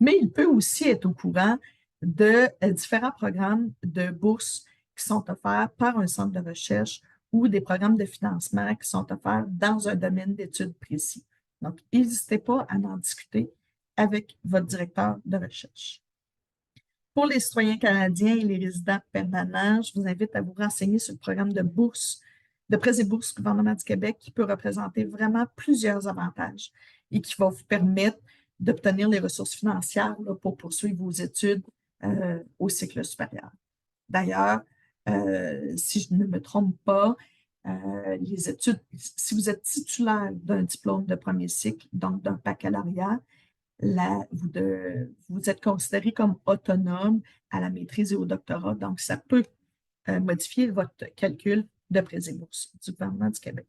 mais il peut aussi être au courant de différents programmes de bourse qui sont offerts par un centre de recherche ou des programmes de financement qui sont offerts dans un domaine d'études précis. Donc, n'hésitez pas à en discuter avec votre directeur de recherche. Pour les citoyens canadiens et les résidents permanents, je vous invite à vous renseigner sur le programme de bourse, de prêts et bourses du gouvernement du Québec qui peut représenter vraiment plusieurs avantages et qui va vous permettre d'obtenir les ressources financières là, pour poursuivre vos études au cycle supérieur. D'ailleurs, si je ne me trompe pas, les études, si vous êtes titulaire d'un diplôme de premier cycle, donc d'un baccalauréat, vous êtes considéré comme autonome à la maîtrise et au doctorat, donc ça peut modifier votre calcul de prêts et bourses du gouvernement du Québec.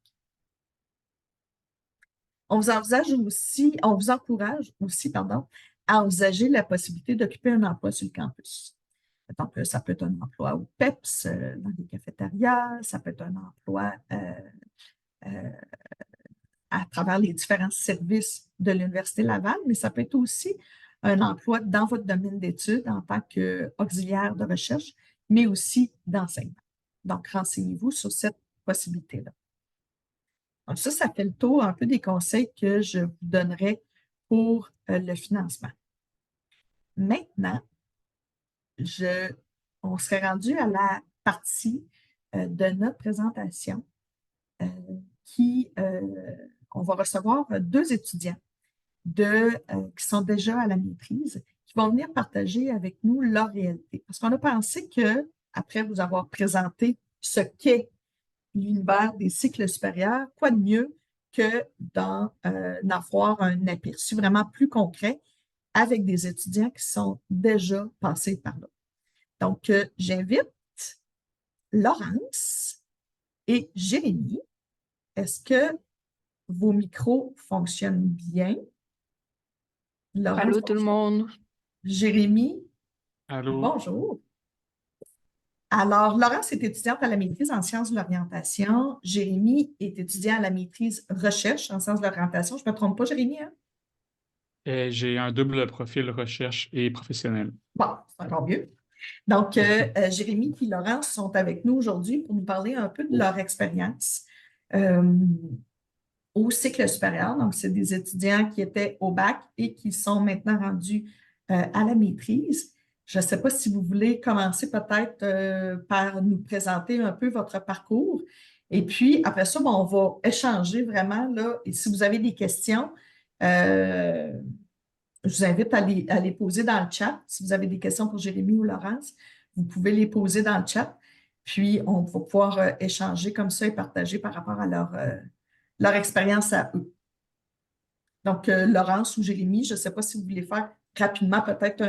On vous encourage aussi, à envisager la possibilité d'occuper un emploi sur le campus. Donc, ça peut être un emploi au PEPS, dans les cafétérias, ça peut être un emploi à travers les différents services de l'Université Laval, mais ça peut être aussi un emploi dans votre domaine d'études en tant qu'auxiliaire de recherche, mais aussi d'enseignement. Donc, renseignez-vous sur cette possibilité-là. Donc, ça fait le tour un peu des conseils que je vous donnerai pour le financement. Maintenant, on serait rendu à la partie de notre présentation on va recevoir 2 étudiants qui sont déjà à la maîtrise, qui vont venir partager avec nous leur réalité. Parce qu'on a pensé que, après vous avoir présenté ce qu'est l'univers des cycles supérieurs, quoi de mieux que d'en avoir un aperçu vraiment plus concret avec des étudiants qui sont déjà passés par là. Donc, j'invite Laurence et Jérémy. Est-ce que vos micros fonctionnent bien? Laurence, Allô tout le bonjour. monde. Jérémy, Allô? bonjour. Alors, Laurence est étudiante à la maîtrise en sciences de l'orientation. Jérémy est étudiant à la maîtrise recherche en sciences de l'orientation. Je ne me trompe pas, Jérémy, hein? J'ai un double profil recherche et professionnel. Bon, c'est encore mieux. Donc, Jérémy et Laurence sont avec nous aujourd'hui pour nous parler un peu de leur expérience au cycle supérieur. Donc, c'est des étudiants qui étaient au bac et qui sont maintenant rendus à la maîtrise. Je ne sais pas si vous voulez commencer peut-être par nous présenter un peu votre parcours. Et puis, après ça, bon, on va échanger vraiment là. Et si vous avez des questions, euh, je vous invite à les poser dans le chat. Si vous avez des questions pour Jérémy ou Laurence, vous pouvez les poser dans le chat. Puis, on va pouvoir échanger comme ça et partager par rapport à leur expérience à eux. Donc, Laurence ou Jérémy, je ne sais pas si vous voulez faire rapidement peut-être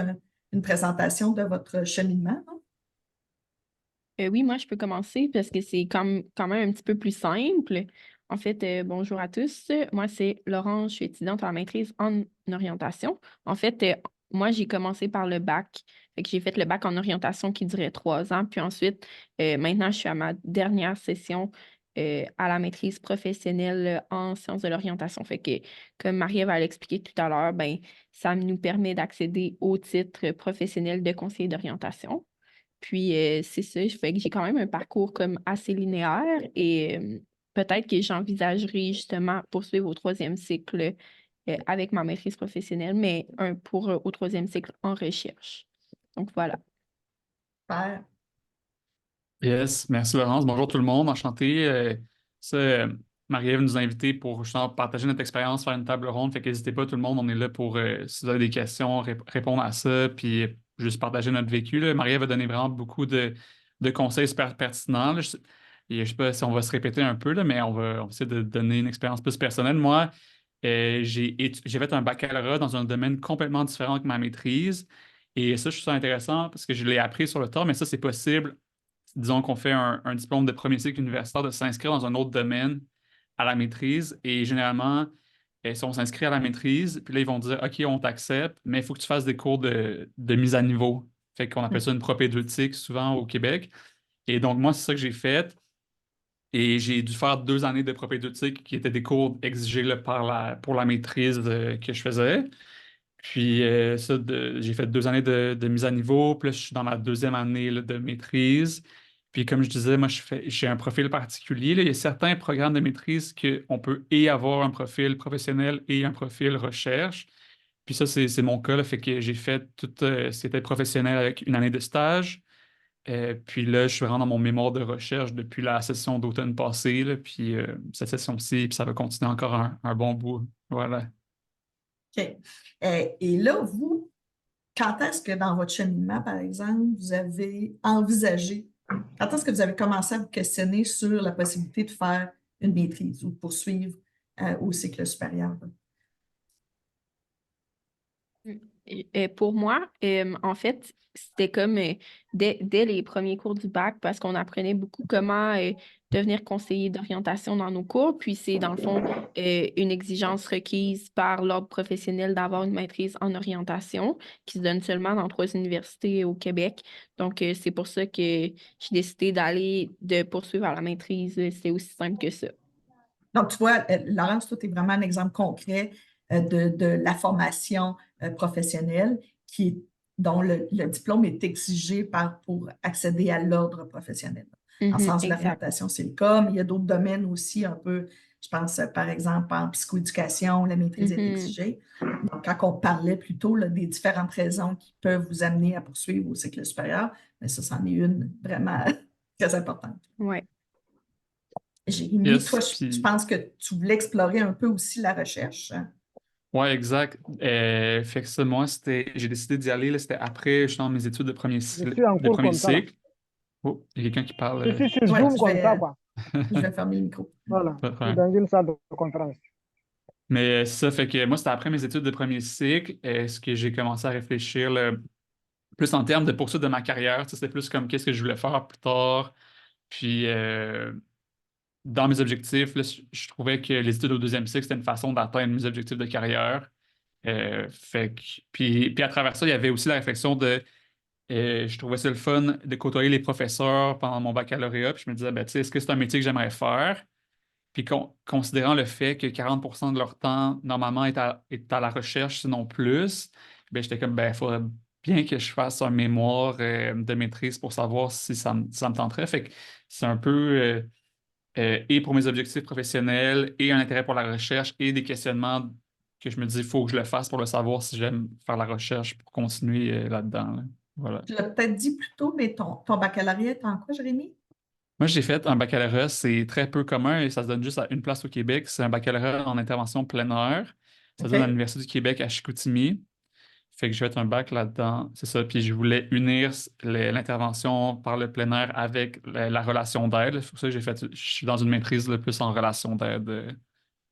une présentation de votre cheminement. Non? Oui, moi, je peux commencer parce que c'est quand même un petit peu plus simple. En fait, bonjour à tous. Moi, c'est Laurence, je suis étudiante en maîtrise en orientation. En fait, moi, j'ai commencé par le bac. Fait que j'ai fait le bac en orientation qui durait 3 ans. Puis ensuite, maintenant, je suis à ma dernière session à la maîtrise professionnelle en sciences de l'orientation. Fait que, comme Marie-Ève a expliqué tout à l'heure, ben, ça nous permet d'accéder au titre professionnel de conseiller d'orientation. Puis, c'est ça, fait que j'ai quand même un parcours comme assez linéaire et peut-être que j'envisagerai justement poursuivre au 3e cycle avec ma maîtrise professionnelle, mais au 3e cycle en recherche. Donc, voilà. Super. Yes, merci Laurence. Bonjour tout le monde, enchanté. Marie-Ève nous a invités pour justement partager notre expérience, faire une table ronde. Fait qu'hésitez pas tout le monde, on est là pour, si vous avez des questions, répondre à ça, puis juste partager notre vécu, là. Marie-Ève a donné vraiment beaucoup de conseils super pertinents, là. Je sais pas si on va se répéter un peu, là, mais on va essayer de donner une expérience plus personnelle. Moi, j'ai fait un baccalauréat dans un domaine complètement différent que ma maîtrise. Et ça, je trouve ça intéressant parce que je l'ai appris sur le tard, mais ça, c'est possible. Disons qu'on fait un diplôme de premier cycle universitaire, de s'inscrire dans un autre domaine à la maîtrise. Et généralement, si on s'inscrit à la maîtrise, puis là, ils vont dire, OK, on t'accepte, mais il faut que tu fasses des cours de mise à niveau. Fait qu'on appelle ça une propédeutique souvent au Québec. Et donc, moi, c'est ça que j'ai fait. Et j'ai dû faire 2 années de propédeutique qui étaient des cours exigés là, pour la maîtrise que je faisais. Puis j'ai fait 2 années de mise à niveau, puis là, je suis dans ma deuxième année là, de maîtrise. Puis comme je disais, moi, j'ai un profil particulier, là. Il y a certains programmes de maîtrise qu'on peut et avoir un profil professionnel et un profil recherche. Puis ça, c'est mon cas, là, fait que j'ai fait tout, c'était professionnel avec une année de stage. Puis là, je suis vraiment dans mon mémoire de recherche depuis la session d'automne passée, là, puis cette session-ci, puis ça va continuer encore un bon bout. Voilà. OK. Et là, vous, quand est-ce que dans votre cheminement, par exemple, vous avez envisagé, quand est-ce que vous avez commencé à vous questionner sur la possibilité de faire une maîtrise ou de poursuivre au cycle supérieur? Pour moi, en fait, c'était comme dès les premiers cours du bac parce qu'on apprenait beaucoup comment devenir conseiller d'orientation dans nos cours. Puis c'est dans le fond une exigence requise par l'ordre professionnel d'avoir une maîtrise en orientation qui se donne seulement dans 3 universités au Québec. Donc c'est pour ça que j'ai décidé de poursuivre à la maîtrise. C'est aussi simple que ça. Donc, tu vois, Laurence, toi, tu es vraiment un exemple concret de la formation professionnelle dont le diplôme est exigé pour accéder à l'ordre professionnel. En Mhm, sens de exact. l'orientation, c'est le cas, mais il y a d'autres domaines aussi un peu, je pense, par exemple, en psychoéducation, la maîtrise est Mhm. exigée. Donc, quand on parlait plutôt là, des différentes raisons qui peuvent vous amener à poursuivre au cycle supérieur, mais ça, c'en est une vraiment très importante. Ouais. Jérémy, toi, Yes, je puis pense que tu voulais explorer un peu aussi la recherche. ouais, exact. Fait que ça, moi, j'ai décidé d'y aller, là, c'était après, je suis dans mes études Je suis en de cours premier comme ça, là. cycle. Oh, il y a quelqu'un qui parle, Je suis sur Oui, Zoom comme ça, quoi. je vais fermer le micro. Voilà. pas de Je suis problème. dans une salle de conférence. Mais ça fait que moi, c'était après mes études de premier cycle, est-ce que j'ai commencé à réfléchir là, plus en termes de poursuite de ma carrière. Tu sais, c'était plus comme qu'est-ce que je voulais faire plus tard. Puis dans mes objectifs, là, je trouvais que les études au deuxième cycle, c'était une façon d'atteindre mes objectifs de carrière. Puis à travers ça, il y avait aussi la réflexion de je trouvais ça le fun de côtoyer les professeurs pendant mon baccalauréat. Puis je me disais, ben, tu sais, est-ce que c'est un métier que j'aimerais faire? Puis considérant le fait que 40% de leur temps, normalement, est à la recherche, sinon plus, ben, j'étais comme, ben, il faudrait bien que je fasse un mémoire de maîtrise pour savoir si ça me tenterait. Fait que c'est un peu et pour mes objectifs professionnels, et un intérêt pour la recherche, et des questionnements que je me dis, il faut que je le fasse pour le savoir si j'aime faire la recherche pour continuer là-dedans, là. Voilà. Tu l'as peut-être dit plus tôt, mais ton baccalauréat est en quoi, Jérémy? Moi, j'ai fait un baccalauréat, c'est très peu commun et ça se donne juste à une place au Québec. C'est un baccalauréat en intervention plein air. Ça se donne à OK. l'Université du Québec à Chicoutimi. Fait que je vais être un bac là-dedans, c'est ça. Puis je voulais unir l'intervention par le plein air avec la relation d'aide. C'est pour ça que je suis dans une maîtrise le plus en relation d'aide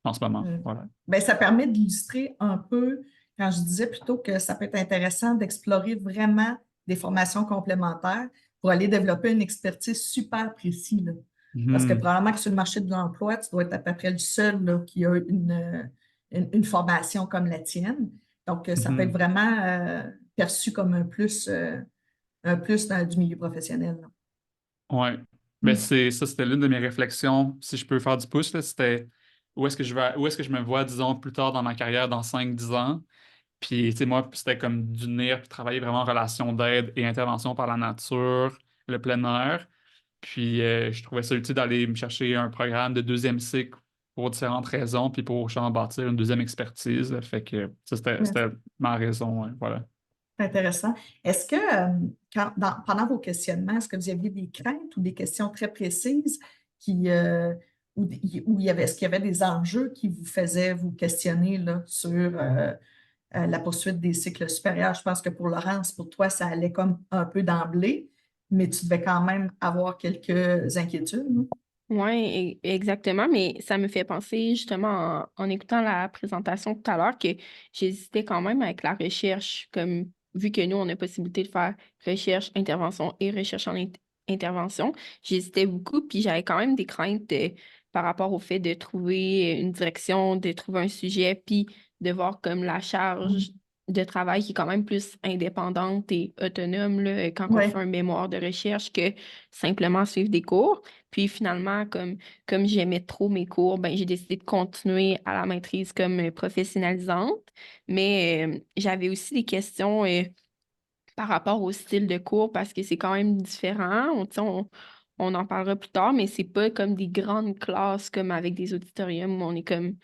en ce moment. Euh, Voilà. ben, ça permet d'illustrer un peu, quand je disais plutôt que ça peut être intéressant d'explorer vraiment des formations complémentaires pour aller développer une expertise super précise, là. Parce que Mhm. probablement que sur le marché de l'emploi, tu dois être à peu près le seul là, qui a une formation comme la tienne. Donc, ça peut être Mhm. vraiment perçu comme un plus du milieu professionnel, là. Ouais. Ben Mm. c'est ça, c'était l'une de mes réflexions. Si je peux faire du pouce, là, c'était où est-ce que je me vois, disons, plus tard dans ma carrière, dans 5 10 ans. Puis, tu sais, moi, c'était comme d'unir puis travailler vraiment en relation d'aide et intervention par la nature, le plein air. Puis, je trouvais ça utile d'aller me chercher un programme de deuxième cycle pour différentes raisons, puis pour justement bâtir une deuxième expertise, là. Fait que ça, c'était ma raison, ouais, voilà. C'est intéressant. Est-ce que, pendant vos questionnements, est-ce que vous aviez des craintes ou des questions très précises qui, où il y avait, est-ce qu'il y avait des enjeux qui vous faisaient vous questionner là, sur la poursuite des cycles supérieurs? Je pense que pour Laurence, pour toi, ça allait comme un peu d'emblée, mais tu devais quand même avoir quelques inquiétudes, hein? Oui, exactement, mais ça me fait penser justement en écoutant la présentation tout à l'heure que j'hésitais quand même avec la recherche, comme vu que nous, on a possibilité de faire recherche, intervention et recherche en intervention, j'hésitais beaucoup, puis j'avais quand même des craintes par rapport au fait de trouver une direction, de trouver un sujet, puis de voir comme la charge de travail qui est quand même plus indépendante et autonome là, quand on fait Oui, un mémoire de recherche que simplement suivre des cours. Puis finalement, comme j'aimais trop mes cours, ben, j'ai décidé de continuer à la maîtrise comme professionnalisante. Mais j'avais aussi des questions par rapport au style de cours parce que c'est quand même différent. Tu sais, on en parlera plus tard, mais c'est pas comme des grandes classes comme avec des auditoriums où on est comme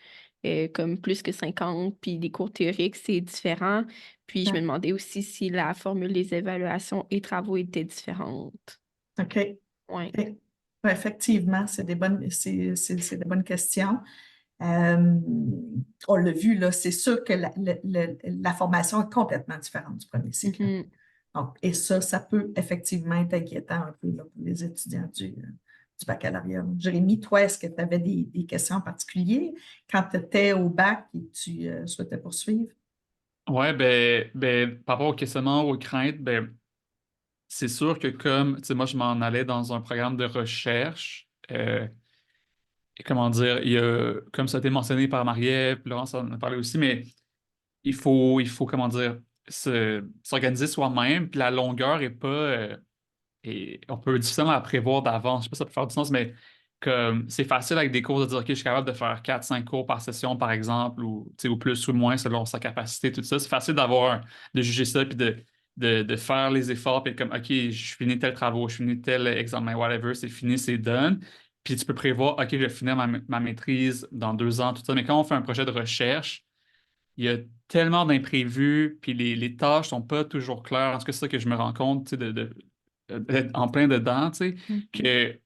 plus que 50, puis des cours théoriques, c'est différent. Puis je me demandais aussi si la formule des évaluations et travaux était différente. OK. Ouais. OK. Ouais, effectivement, c'est des bonnes questions. Euh, on l'a vu, là, c'est sûr que la formation est complètement différente du premier cycle, là. Mhm. Donc, et ça peut effectivement être inquiétant un peu là, pour les étudiants du baccalauréat. Jérémy, toi, est-ce que tu avais des questions en particulier quand tu étais au bac et que tu souhaitais poursuivre? Ouais, par rapport au questionnement, aux craintes, ben, c'est sûr que comme, tu sais, moi, je m'en allais dans un programme de recherche, et comment dire, comme ça a été mentionné par Marie-Ève, Laurence en a parlé aussi, mais comment dire, s'organiser soi-même, puis la longueur est pas, et on peut difficilement la prévoir d'avance. Je sais pas si ça peut faire du sens, mais comme c'est facile avec des cours de dire, OK, je suis capable de faire 4 5 cours par session, par exemple, ou, tu sais, ou plus ou moins selon sa capacité, tout ça. C'est facile de juger ça, puis de faire les efforts, puis être comme, OK, je finis tel travaux, je finis tel examen, whatever, c'est fini, c'est done. Puis tu peux prévoir, OK, je vais finir ma maîtrise dans 2 ans, tout ça. Mais quand on fait un projet de recherche, il y a tellement d'imprévus, puis les tâches sont pas toujours claires. En tout cas, c'est ça que je me rends compte, tu sais, d'être en plein dedans, tu sais, Mhm. que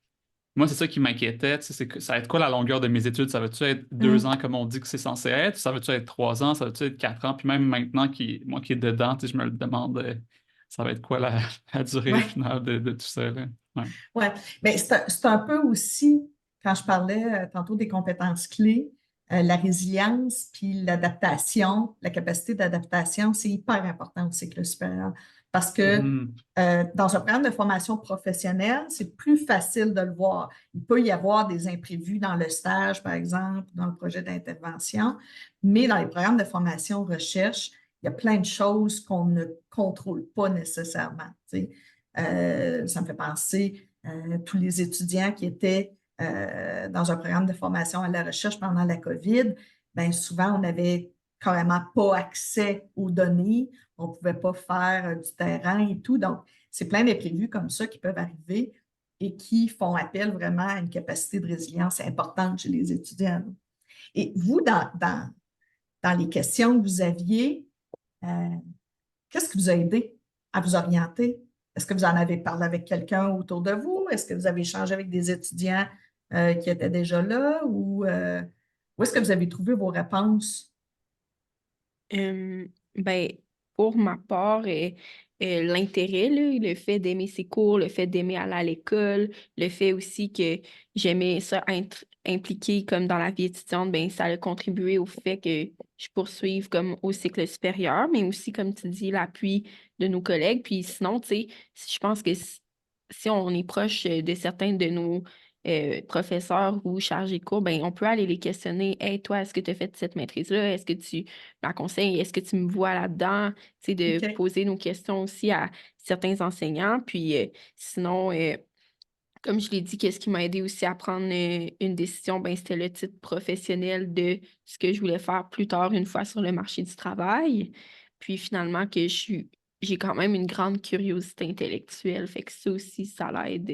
moi, c'est ça qui m'inquiétait, tu sais, c'est que ça va être quoi la longueur de mes études? Ça va-tu être deux Mhm. ans comme on dit que c'est censé être? Ça va-tu être 3 ans? Ça va-tu être 4 ans? Puis même maintenant, moi qui est dedans, tu sais, je me le demande, ça va être quoi la durée Ouais. finale de tout ça, là? Ouais. Oui, mais c'est un peu aussi, quand je parlais tantôt des compétences clés, la résilience puis l'adaptation, la capacité d'adaptation, c'est hyper important au cycle supérieur parce que Mhm. dans un programme de formation professionnelle, c'est plus facile de le voir. Il peut y avoir des imprévus dans le stage, par exemple, dans le projet d'intervention, mais dans les programmes de formation recherche, il y a plein de choses qu'on ne contrôle pas nécessairement. Ça me fait penser à tous les étudiants qui étaient dans un programme de formation à la recherche pendant la COVID. Bien, souvent, on n'avait carrément pas accès aux données, on ne pouvait pas faire du terrain et tout. Donc, c'est plein d'imprévus comme ça qui peuvent arriver et qui font appel vraiment à une capacité de résilience importante chez les étudiants. Et vous, dans les questions que vous aviez, euh, qu'est-ce qui vous a aidé à vous orienter? Est-ce que vous en avez parlé avec quelqu'un autour de vous? Est-ce que vous avez échangé avec des étudiants qui étaient déjà là? Ou où est-ce que vous avez trouvé vos réponses? Euh, ben, pour ma part, l'intérêt, là, le fait d'aimer ses cours, le fait d'aimer aller à l'école, le fait aussi que j'aimais ça être impliquée comme dans la vie étudiante, ben, ça a contribué au fait que je poursuive comme au cycle supérieur, mais aussi, comme tu dis, l'appui de nos collègues. Puis sinon, tu sais, je pense que si on est proche de certains de nos professeurs ou chargés de cours, ben, on peut aller les questionner. Hey, toi, est-ce que tu as fait cette maîtrise-là? Est-ce que tu la conseille? Est-ce que tu me vois là-dedans? Tu sais, de OK. poser nos questions aussi à certains enseignants. Puis sinon, comme je l'ai dit, qu'est-ce qui m'a aidé aussi à prendre une décision, ben, c'était le titre professionnel de ce que je voulais faire plus tard, une fois sur le marché du travail. Puis finalement, j'ai quand même une grande curiosité intellectuelle. Fait que ça aussi, ça l'aide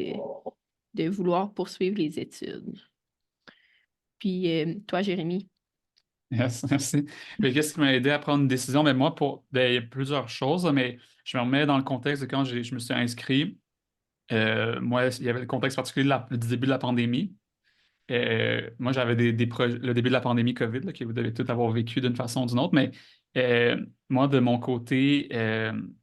de vouloir poursuivre les études. Puis toi, Jérémy? Yes, merci. Mais qu'est-ce qui m'a aidé à prendre une décision? Mais moi, il y a plusieurs choses, là, mais je me remets dans le contexte de quand je me suis inscrit. Moi, il y avait le contexte particulier du début de la pandémie. Moi, j'avais des projets, le début de la pandémie COVID, là, que vous devez tous avoir vécu d'une façon ou d'une autre, mais moi, de mon côté,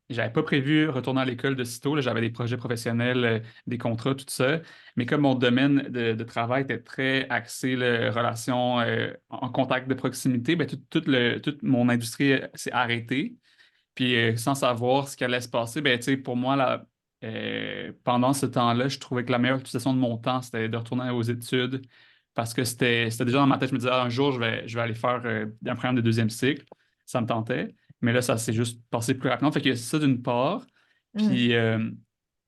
j'avais pas prévu retourner à l'école de sitôt. Là. J'avais des projets professionnels, des contrats, tout ça. Mais comme mon domaine de travail était très axé, là, relations en contact de proximité, ben, toute mon industrie s'est arrêtée. Puis sans savoir ce qui allait se passer, ben, tu sais, pour moi, là, pendant ce temps-là, je trouvais que la meilleure utilisation de mon temps, c'était de retourner aux études parce que c'était déjà dans ma tête, je me disais, ah, un jour, je vais aller faire un programme de deuxième cycle. Ça me tentait. Mais là, ça s'est juste passé plus rapidement. Fait que ça d'une part. Hum, Puis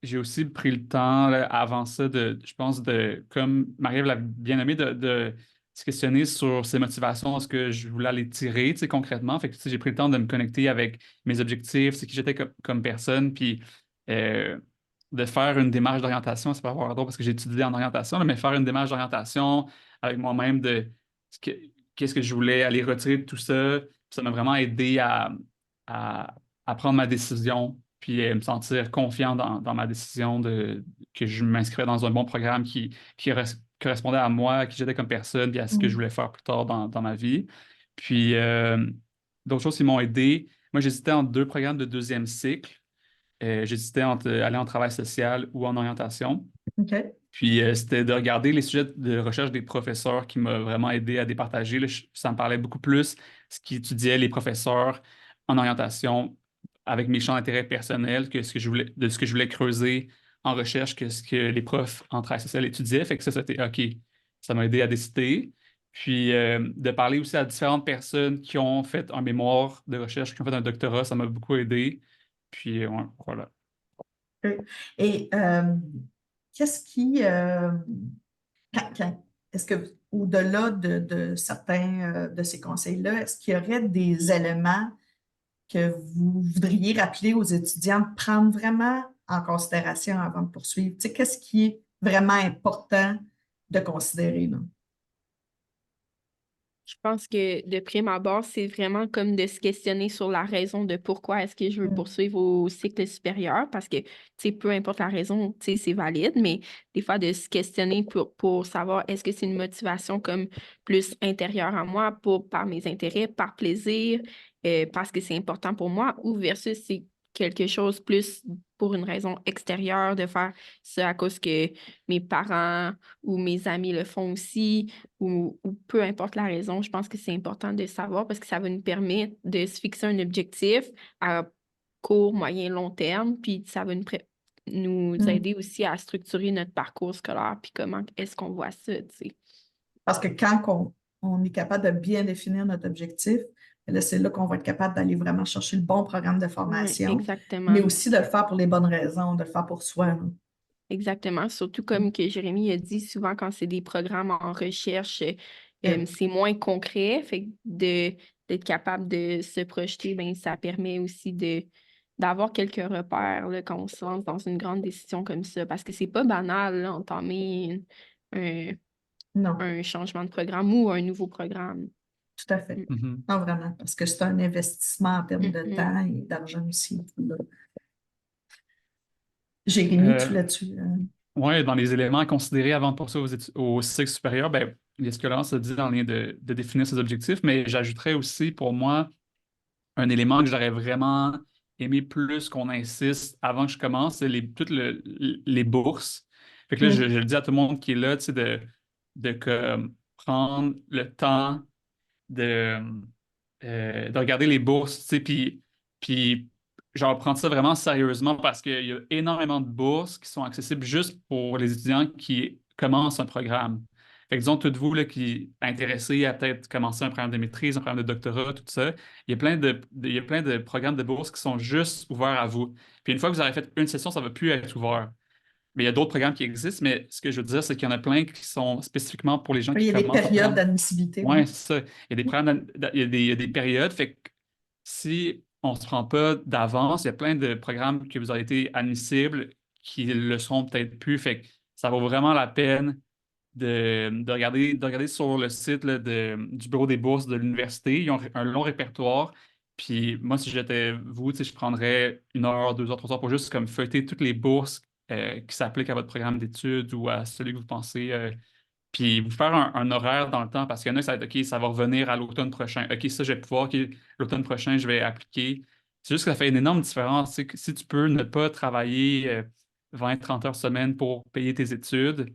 j'ai aussi pris le temps là, avant ça je pense, comme Marie-Ève l'a bien nommé, de se questionner sur ses motivations, est-ce que je voulais les tirer, tu sais, concrètement. Fait que tu sais, j'ai pris le temps de me connecter avec mes objectifs, c'est qui j'étais comme personne, puis euh, de faire une démarche d'orientation. C'est pas avoir drôle parce que j'ai étudié en orientation, là, mais faire une démarche d'orientation avec moi-même de ce que- qu'est-ce que je voulais aller retirer de tout ça. Puis ça m'a vraiment aidé à, à prendre ma décision, puis me sentir confiant dans ma décision que je m'inscrivais dans un bon programme qui correspondait à moi, à qui j'étais comme personne, puis à ce que je hum, voulais faire plus tard dans ma vie. Puis d'autres choses qui m'ont aidé. Moi, j'hésitais entre deux programmes de deuxième cycle. J'hésitais entre aller en travail social ou en orientation. OK. Puis c'était de regarder les sujets de recherche des professeurs qui m'a vraiment aidé à départager. Là, ça me parlait beaucoup plus ce qu'étudiaient les professeurs en orientation avec mes champs d'intérêt personnels que ce que je voulais creuser en recherche que ce que les profs en travail social étudiaient. Fait que ça, c'était OK. Ça m'a aidé à décider. Puis de parler aussi à différentes personnes qui ont fait un mémoire de recherche, qui ont fait un doctorat, ça m'a beaucoup aidé. Puis ouais, voilà. OK. Et qu'est-ce qui, est-ce que, au-delà de certains de ces conseils-là, est-ce qu'il y aurait des éléments que vous voudriez rappeler aux étudiants de prendre vraiment en considération avant de poursuivre? Tu sais, qu'est-ce qui est vraiment important de considérer, là? Je pense que de prime abord, c'est vraiment comme de se questionner sur la raison de pourquoi est-ce que je veux Mm. poursuivre au cycle supérieur, parce que, tu sais, peu importe la raison, tu sais, c'est valide, mais des fois de se questionner pour savoir est-ce que c'est une motivation comme plus intérieure à moi, par mes intérêts, par plaisir, parce que c'est important pour moi, ou versus c'est quelque chose plus pour une raison extérieure, de faire ça à cause que mes parents ou mes amis le font aussi, ou peu importe la raison, je pense que c'est important de savoir parce que ça va nous permettre de se fixer un objectif à court, moyen, long terme, puis ça va nous Mm. aider aussi à structurer notre parcours scolaire, puis comment est-ce qu'on voit ça, tu sais. Parce que quand on est capable de bien définir notre objectif, là, c'est là qu'on va être capable d'aller vraiment chercher le bon programme de Oui, formation, mais exactement. aussi de le faire pour les bonnes raisons, de le faire pour soi, là. Exactement. Surtout comme que Jérémy a dit, souvent quand c'est des programmes en recherche, Yeah. c'est moins concret. Fait que d'être capable de se projeter, ben, ça permet aussi d'avoir quelques repères là, quand on se lance dans une grande décision comme ça. Parce que c'est pas banal, là, entamer un, Non, un changement de programme ou un nouveau programme. tout à fait. Mhm. Non, vraiment, parce que c'est un investissement en termes de Mhm. temps et d'argent aussi, là. Jérémy, tu Euh, l'as-tu? ouais, dans les éléments à considérer avant de passer au cycle supérieur, ben, il y a ce que Laurence a dit dans le lien de définir ses objectifs, mais j'ajouterais aussi pour moi un élément que j'aurais vraiment aimé plus qu'on insiste avant que je commence, c'est toutes les bourses. Fait que là, Mm. je le dis à tout le monde qui est là, tu sais, prendre le temps de, de regarder les bourses, tu sais, puis genre prendre ça vraiment sérieusement parce qu'il y a énormément de bourses qui sont accessibles juste pour les étudiants qui commencent un programme. Fait que disons, toutes vous là, qui êtes intéressés à peut-être commencer un programme de maîtrise, un programme de doctorat, tout ça, il y a il y a plein de programmes de bourse qui sont juste ouverts à vous. Puis une fois que vous aurez fait une session, ça ne va plus être ouvert. Mais il y a d'autres programmes qui existent, mais ce que je veux dire, c'est qu'il y en a plein qui sont spécifiquement pour les gens Il qui y a des commencent un périodes programme. d'admissibilité, oui. Ouais, c'est ça. Il y a des programmes, il y a des périodes. Fait que si on ne se prend pas d'avance, il y a plein de programmes qui vous ont été admissibles qui le seront peut-être plus. Fait que ça vaut vraiment la peine de regarder sur le site là, du bureau des bourses de l'université. Ils ont un long répertoire. Puis moi, si j'étais vous, tu sais, je prendrais 1 heure, 2 heures, 3 heures pour juste comme feuilleter toutes les bourses qui s'appliquent à votre programme d'études ou à celui que vous pensez. Puis vous faire un horaire dans le temps, parce qu'il y en a, ça va être OK, ça va revenir à l'automne prochain. OK, ça, je vais pouvoir, OK, l'automne prochain, je vais appliquer. C'est juste que ça fait une énorme différence. Tu sais, que si tu peux ne pas travailler 20, 30 heures semaine pour payer tes études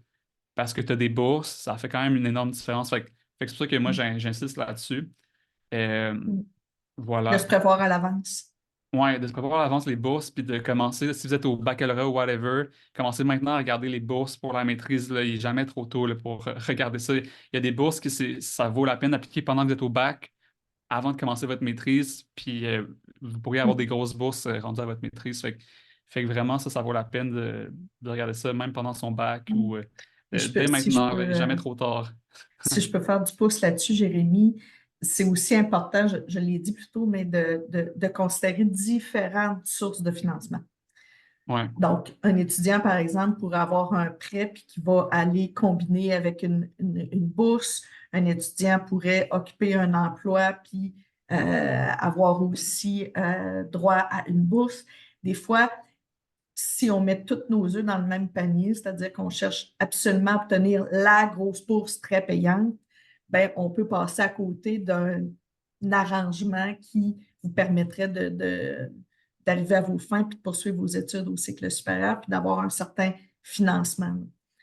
parce que tu as des bourses, ça fait quand même une énorme différence. Fait que c'est pour ça que moi, j'insiste là-dessus. Euh, Mm. De se voilà. prévoir à l'avance. Ouais, de se préparer à l'avance les bourses, puis de commencer, si vous êtes au baccalauréat ou whatever, commencez maintenant à regarder les bourses pour la maîtrise. Là, il n'est jamais trop tôt là, pour regarder ça. Il y a des bourses qui ça vaut la peine d'appliquer pendant que vous êtes au bac, avant de commencer votre maîtrise, puis vous pourriez avoir des Mm. grosses bourses rendues à votre maîtrise. Fait que vraiment, ça vaut la peine de regarder ça, même pendant son bac Mm. ou dès Si je maintenant, là, il peux, n'est jamais trop tard. si je peux faire du pouce là-dessus, Jérémy, c'est aussi important, je l'ai dit plus tôt, mais de considérer différentes sources de financement. Ouais. Donc, un étudiant, par exemple, pourrait avoir un prêt puis qui va aller combiner avec une bourse. Un étudiant pourrait occuper un emploi puis avoir aussi droit à une bourse. Des fois, si on met tous nos œufs dans le même panier, c'est-à-dire qu'on cherche absolument à obtenir la grosse bourse très payante, ben, on peut passer à côté d'un arrangement qui vous permettrait d'arriver à vos fins puis de poursuivre vos études au cycle supérieur puis d'avoir un certain financement.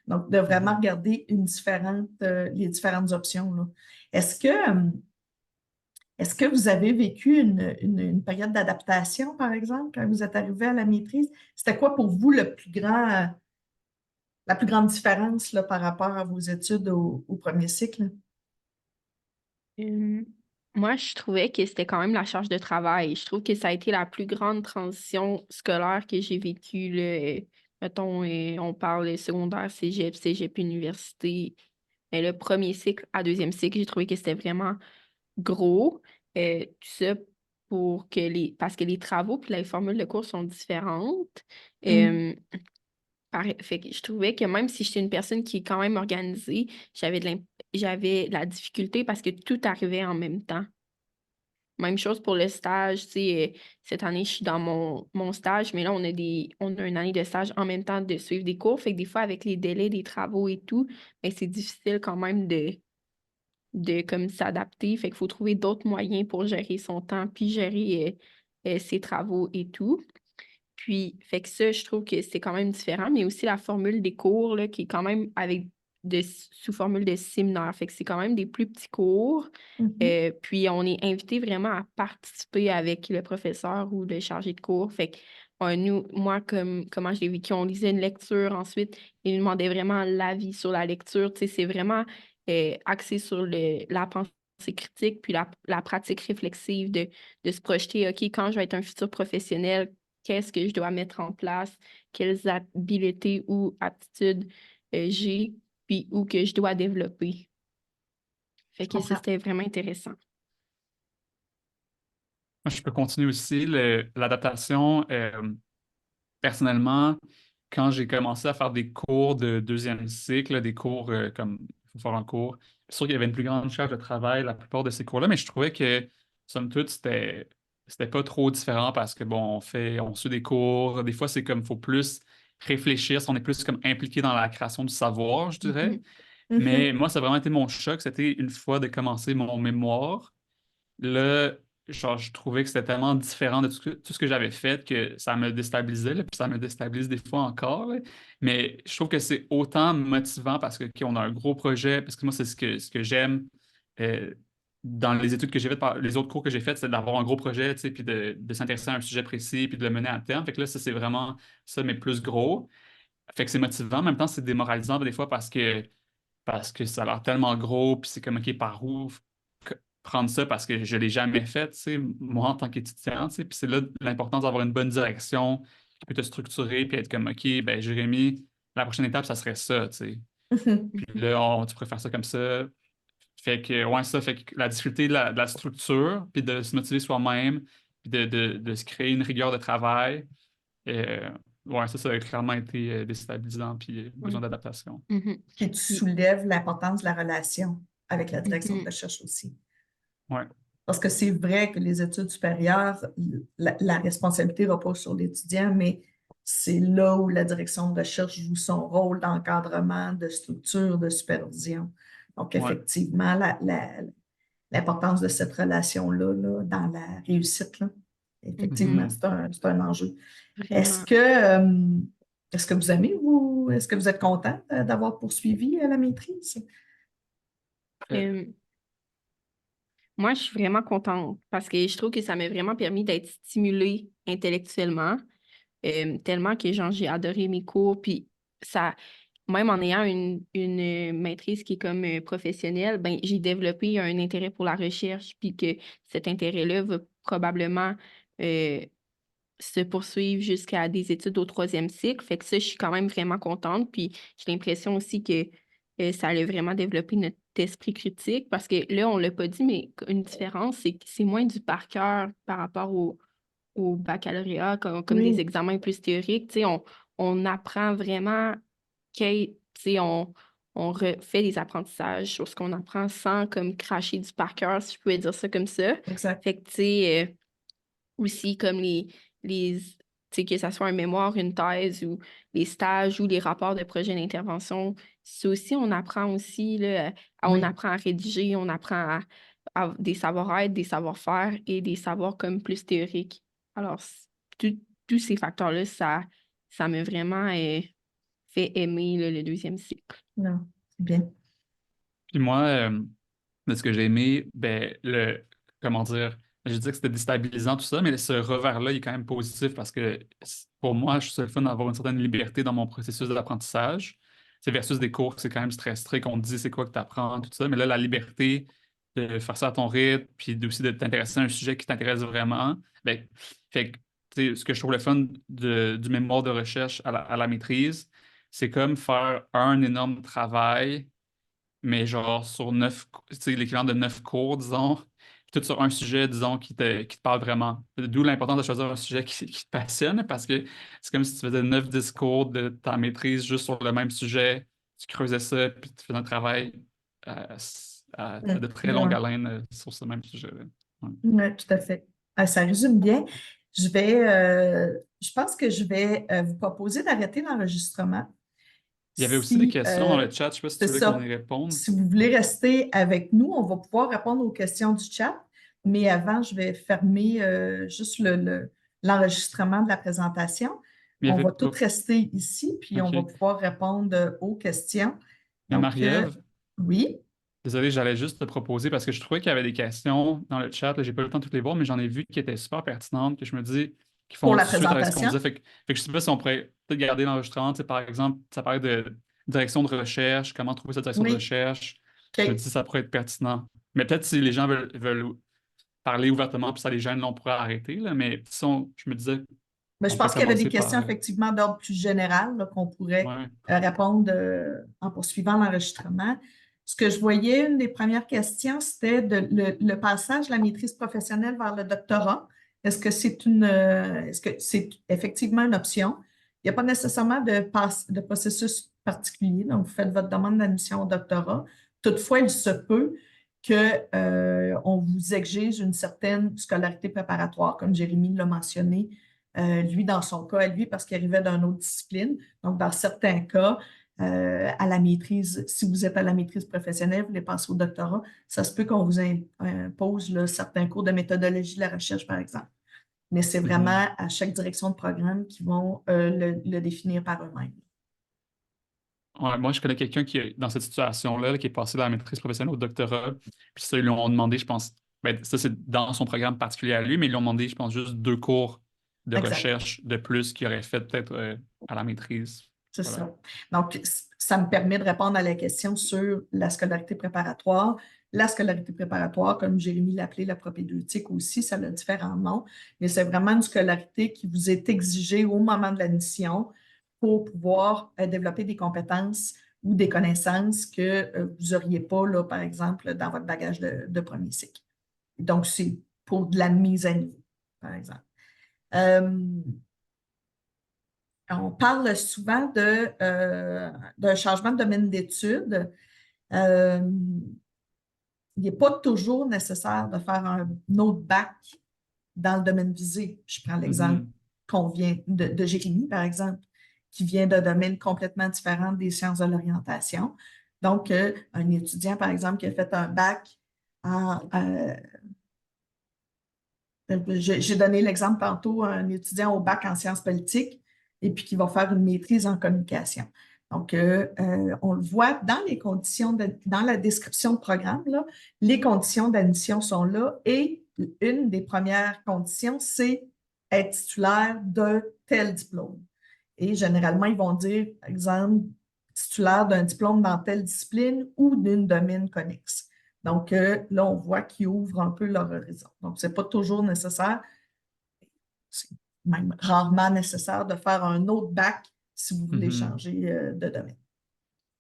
Donc, de vraiment Mhm. regarder les différentes options, là. Est-ce que, est-ce que vous avez vécu une période d'adaptation, par exemple, quand vous êtes arrivé à la maîtrise? C'était quoi pour vous la plus grande différence là, par rapport à vos études au premier cycle? Euh, Moi, je trouvais que c'était quand même la charge de travail. Je trouve que ça a été la plus grande transition scolaire que j'ai vécue, là. Mettons, on parle secondaire, cégep, cégep, université. Mais le premier cycle à deuxième cycle, j'ai trouvé que c'était vraiment gros. Tout ça parce que les travaux puis les formules de cours sont différentes. Mm. Euh, Fait que je trouvais que même si j'étais une personne qui est quand même organisée, j'avais de la difficulté parce que tout arrivait en même temps. Même chose pour le stage, tu sais, cette année, je suis dans mon stage, mais là, on a une année de stage en même temps de suivre des cours. Fait que des fois, avec les délais des travaux et tout, ben, c'est difficile quand même de comme s'adapter. Fait qu'il faut trouver d'autres moyens pour gérer son temps puis gérer ses travaux et tout. Puis, fait que ça, je trouve que c'est quand même différent, mais aussi la formule des cours, là, qui est quand même sous formule de séminaire. Fait que c'est quand même des plus petits cours. Puis, on est invité vraiment à participer avec le professeur ou le chargé de cours. Fait que moi, comment je l'ai vécu, on lisait une lecture, ensuite, il nous demandait vraiment l'avis sur la lecture. Tu sais, c'est vraiment axé sur la pensée critique, puis la pratique réflexive de se projeter, OK, quand je vais être un futur professionnel, qu'est-ce que je dois mettre en place, quelles habiletés ou aptitudes j'ai, puis où que je dois développer. Fait Je que ça, comprends. c'était vraiment intéressant. Moi, je peux continuer aussi l'adaptation. Personnellement, quand j'ai commencé à faire des cours de deuxième cycle, des cours comme il faut faire un cours, c'est sûr qu'il y avait une plus grande charge de travail la plupart de ces cours-là, mais je trouvais que, somme toute, c'était pas trop différent parce que, bon, on suit des cours, des fois, c'est comme, il faut plus réfléchir, on est plus comme impliqué dans la création du savoir, je dirais. Mais moi, ça a vraiment été mon choc, c'était une fois de commencer mon mémoire. Là, genre, je trouvais que c'était tellement différent de tout ce que j'avais fait que ça me déstabilisait, là, puis ça me déstabilise des fois encore, là. Mais je trouve que c'est autant motivant parce que OK, on a un gros projet, parce que moi, c'est ce que j'aime euh, dans les études que j'ai faites, les autres cours que j'ai faits, c'est d'avoir un gros projet, tu sais, puis de s'intéresser à un sujet précis, puis de le mener à terme. Fait que là, ça, c'est vraiment ça, mais plus gros. Fait que c'est motivant. En même temps, c'est démoralisant des fois parce que ça a l'air tellement gros, puis c'est comme, OK, par où prendre ça parce que je ne l'ai jamais fait, tu sais, moi en tant qu'étudiant, tu sais, puis c'est là l'importance d'avoir une bonne direction qui peut te structurer, puis être comme, OK, ben Jérémy, la prochaine étape, ça serait ça, tu sais. Puis là, tu préfères ça comme ça. Fait que, ouais, ça fait que la difficulté de la structure, puis de se motiver soi-même, puis de se créer une rigueur de travail, euh, ouais, ça a clairement été déstabilisant, puis besoin Oui. d'adaptation. Mhm. Puis tu Puis, soulèves l'importance de la relation avec la direction de mhm. recherche aussi. Ouais. Parce que c'est vrai que les études supérieures, la responsabilité repose sur l'étudiant, mais c'est là où la direction de recherche joue son rôle d'encadrement, de structure, de supervision. Donc, Ouais. effectivement, l'importance de cette relation-là là, dans la réussite, là, effectivement, Mhm. c'est un enjeu. Est-ce Vraiment. que, est-ce que vous aimez ou est-ce que vous êtes content d'avoir poursuivi la maîtrise? Euh, Euh, Moi, je suis vraiment contente parce que je trouve que ça m'a vraiment permis d'être stimulée intellectuellement, tellement que genre, j'ai adoré mes cours. Puis ça, même en ayant une maîtrise qui est comme professionnelle, ben, j'ai développé un intérêt pour la recherche, puis que cet intérêt-là va probablement euh, se poursuivre jusqu'à des études au troisième cycle. Fait que ça, je suis quand même vraiment contente. Puis j'ai l'impression aussi que ça a vraiment développé notre esprit critique parce que là, on l'a pas dit, mais une différence, c'est que c'est moins du par cœur par rapport au baccalauréat, comme des Oui, examens plus théoriques. Tu sais, on apprend vraiment tu sais, on refait des apprentissages sur ce qu'on apprend sans comme cracher du par cœur, si je pouvais dire ça comme ça. exact. Fait que, tu sais, aussi comme les tu sais, que ça soit un mémoire, une thèse ou les stages ou les rapports de projet d'intervention, c'est aussi, on apprend aussi, là, on Oui. apprend à rédiger, on apprend à des savoir-être, des savoir-faire et des savoirs comme plus théoriques. Alors, tous ces facteurs-là, ça m'a vraiment fait aimer là, le deuxième cycle. Non, c'est bien. Puis moi, de ce que j'ai aimé, ben, comment dire, je dis que c'était déstabilisant tout ça, mais ce revers-là, il est quand même positif parce que pour moi, je suis le fun d'avoir une certaine liberté dans mon processus d'apprentissage. C'est versus des cours, c'est quand même très strict, on te dit c'est quoi que tu apprends, tout ça, mais là, la liberté de faire ça à ton rythme, puis aussi de t'intéresser à un sujet qui t'intéresse vraiment, ben, fait que, tu sais, ce que je trouve le fun du mémoire de recherche à la maîtrise, c'est comme faire un énorme travail mais genre sur tu sais, l'équivalent de 9 cours, disons, tout sur un sujet, disons, qui te parle vraiment. D'où l'importance de choisir un sujet qui te passionne, parce que c'est comme si tu faisais 9 discours de ta maîtrise juste sur le même sujet, tu creusais ça, puis tu faisais un travail de très longue Oui, haleine sur ce même sujet-là. Ouais. ouais, tout à fait. Ah, ça résume bien. Je pense que je vais vous proposer d'arrêter l'enregistrement. Il y avait aussi des Si, questions dans le chat, je ne sais pas si c'est tu voulais qu'on y ça. réponde. Si vous voulez rester avec nous, on va pouvoir répondre aux questions du chat. Mais avant, je vais fermer juste l'enregistrement de la présentation. Mais, On va tout rester ici, puis on va OK. pouvoir répondre aux questions. Mais Donc, Marie-Ève, oui. désolé, j'allais juste te proposer parce que je trouvais qu'il y avait des questions dans le chat. J'ai pas eu le temps de toutes les voir, mais j'en ai vu qui étaient super pertinentes, que je me dis qui Pour font la suite avec ce qu'on présentation. disait. Fait que je sais pas si on pourrait peut-être garder l'enregistrement. Tu sais, par exemple, ça parlait de direction de recherche, comment trouver cette direction de Oui. recherche. Je me OK. dis que ça pourrait être pertinent. Mais peut-être si les gens veulent parler ouvertement, puis ça les gêne, là, on pourrait arrêter. Là, mais si je me disais, Mais je on peut pense qu'il y avait des commencer par. questions effectivement d'ordre plus général là, qu'on pourrait Ouais. répondre en poursuivant l'enregistrement. Ce que je voyais, une des premières questions, c'était le passage de la maîtrise professionnelle vers le doctorat. Est-ce que c'est effectivement une option? Il n'y a pas nécessairement de processus particulier. Donc, vous faites votre demande d'admission au doctorat. Toutefois, il se peut qu'on vous exige une certaine scolarité préparatoire, comme Jérémy l'a mentionné, lui, dans son cas, à lui, parce qu'il arrivait d'une autre discipline. Donc, dans certains cas, à la maîtrise, si vous êtes à la maîtrise professionnelle, vous voulez passer au doctorat, ça se peut qu'on vous impose là, certains cours de méthodologie de la recherche, par exemple. Mais c'est vraiment à chaque direction de programme qui vont le définir par eux-mêmes. Ouais, moi, je connais quelqu'un qui est dans cette situation-là, là, qui est passé de la maîtrise professionnelle au doctorat. Puis ça, ils lui ont demandé, je pense, ben, ça, c'est dans son programme particulier à lui, mais ils lui ont demandé, je pense, juste 2 cours de Exact. recherche de plus qu'il aurait fait peut-être à la maîtrise. C'est Voilà. ça. Donc, ça me permet de répondre à la question sur la scolarité préparatoire. La scolarité préparatoire, comme Jérémy l'appelait, la propédeutique aussi, ça a différents noms, mais c'est vraiment une scolarité qui vous est exigée au moment de l'admission pour pouvoir développer des compétences ou des connaissances que vous n'auriez pas, là, par exemple, dans votre bagage de premier cycle. Donc, c'est pour de la mise à niveau, par exemple. On parle souvent d'un changement de domaine d'études. Il n'est pas toujours nécessaire de faire un autre bac dans le domaine visé. Je prends l'exemple qu'on vient de Jérémy, par exemple, qui vient d'un domaine complètement différent des sciences de l'orientation. Donc, un étudiant, par exemple, qui a fait un bac en... j'ai donné l'exemple tantôt, un étudiant au bac en sciences politiques et puis qui va faire une maîtrise en communication. Donc, on le voit dans les conditions, dans la description de programme, là, les conditions d'admission sont là et une des premières conditions, c'est être titulaire de tel diplôme. Et généralement, ils vont dire, par exemple, titulaire d'un diplôme dans telle discipline ou d'un domaine connexe. Donc, là, on voit qu'ils ouvrent un peu leur horizon. Donc, ce n'est pas toujours nécessaire, c'est même rarement nécessaire de faire un autre bac si vous voulez changer de domaine.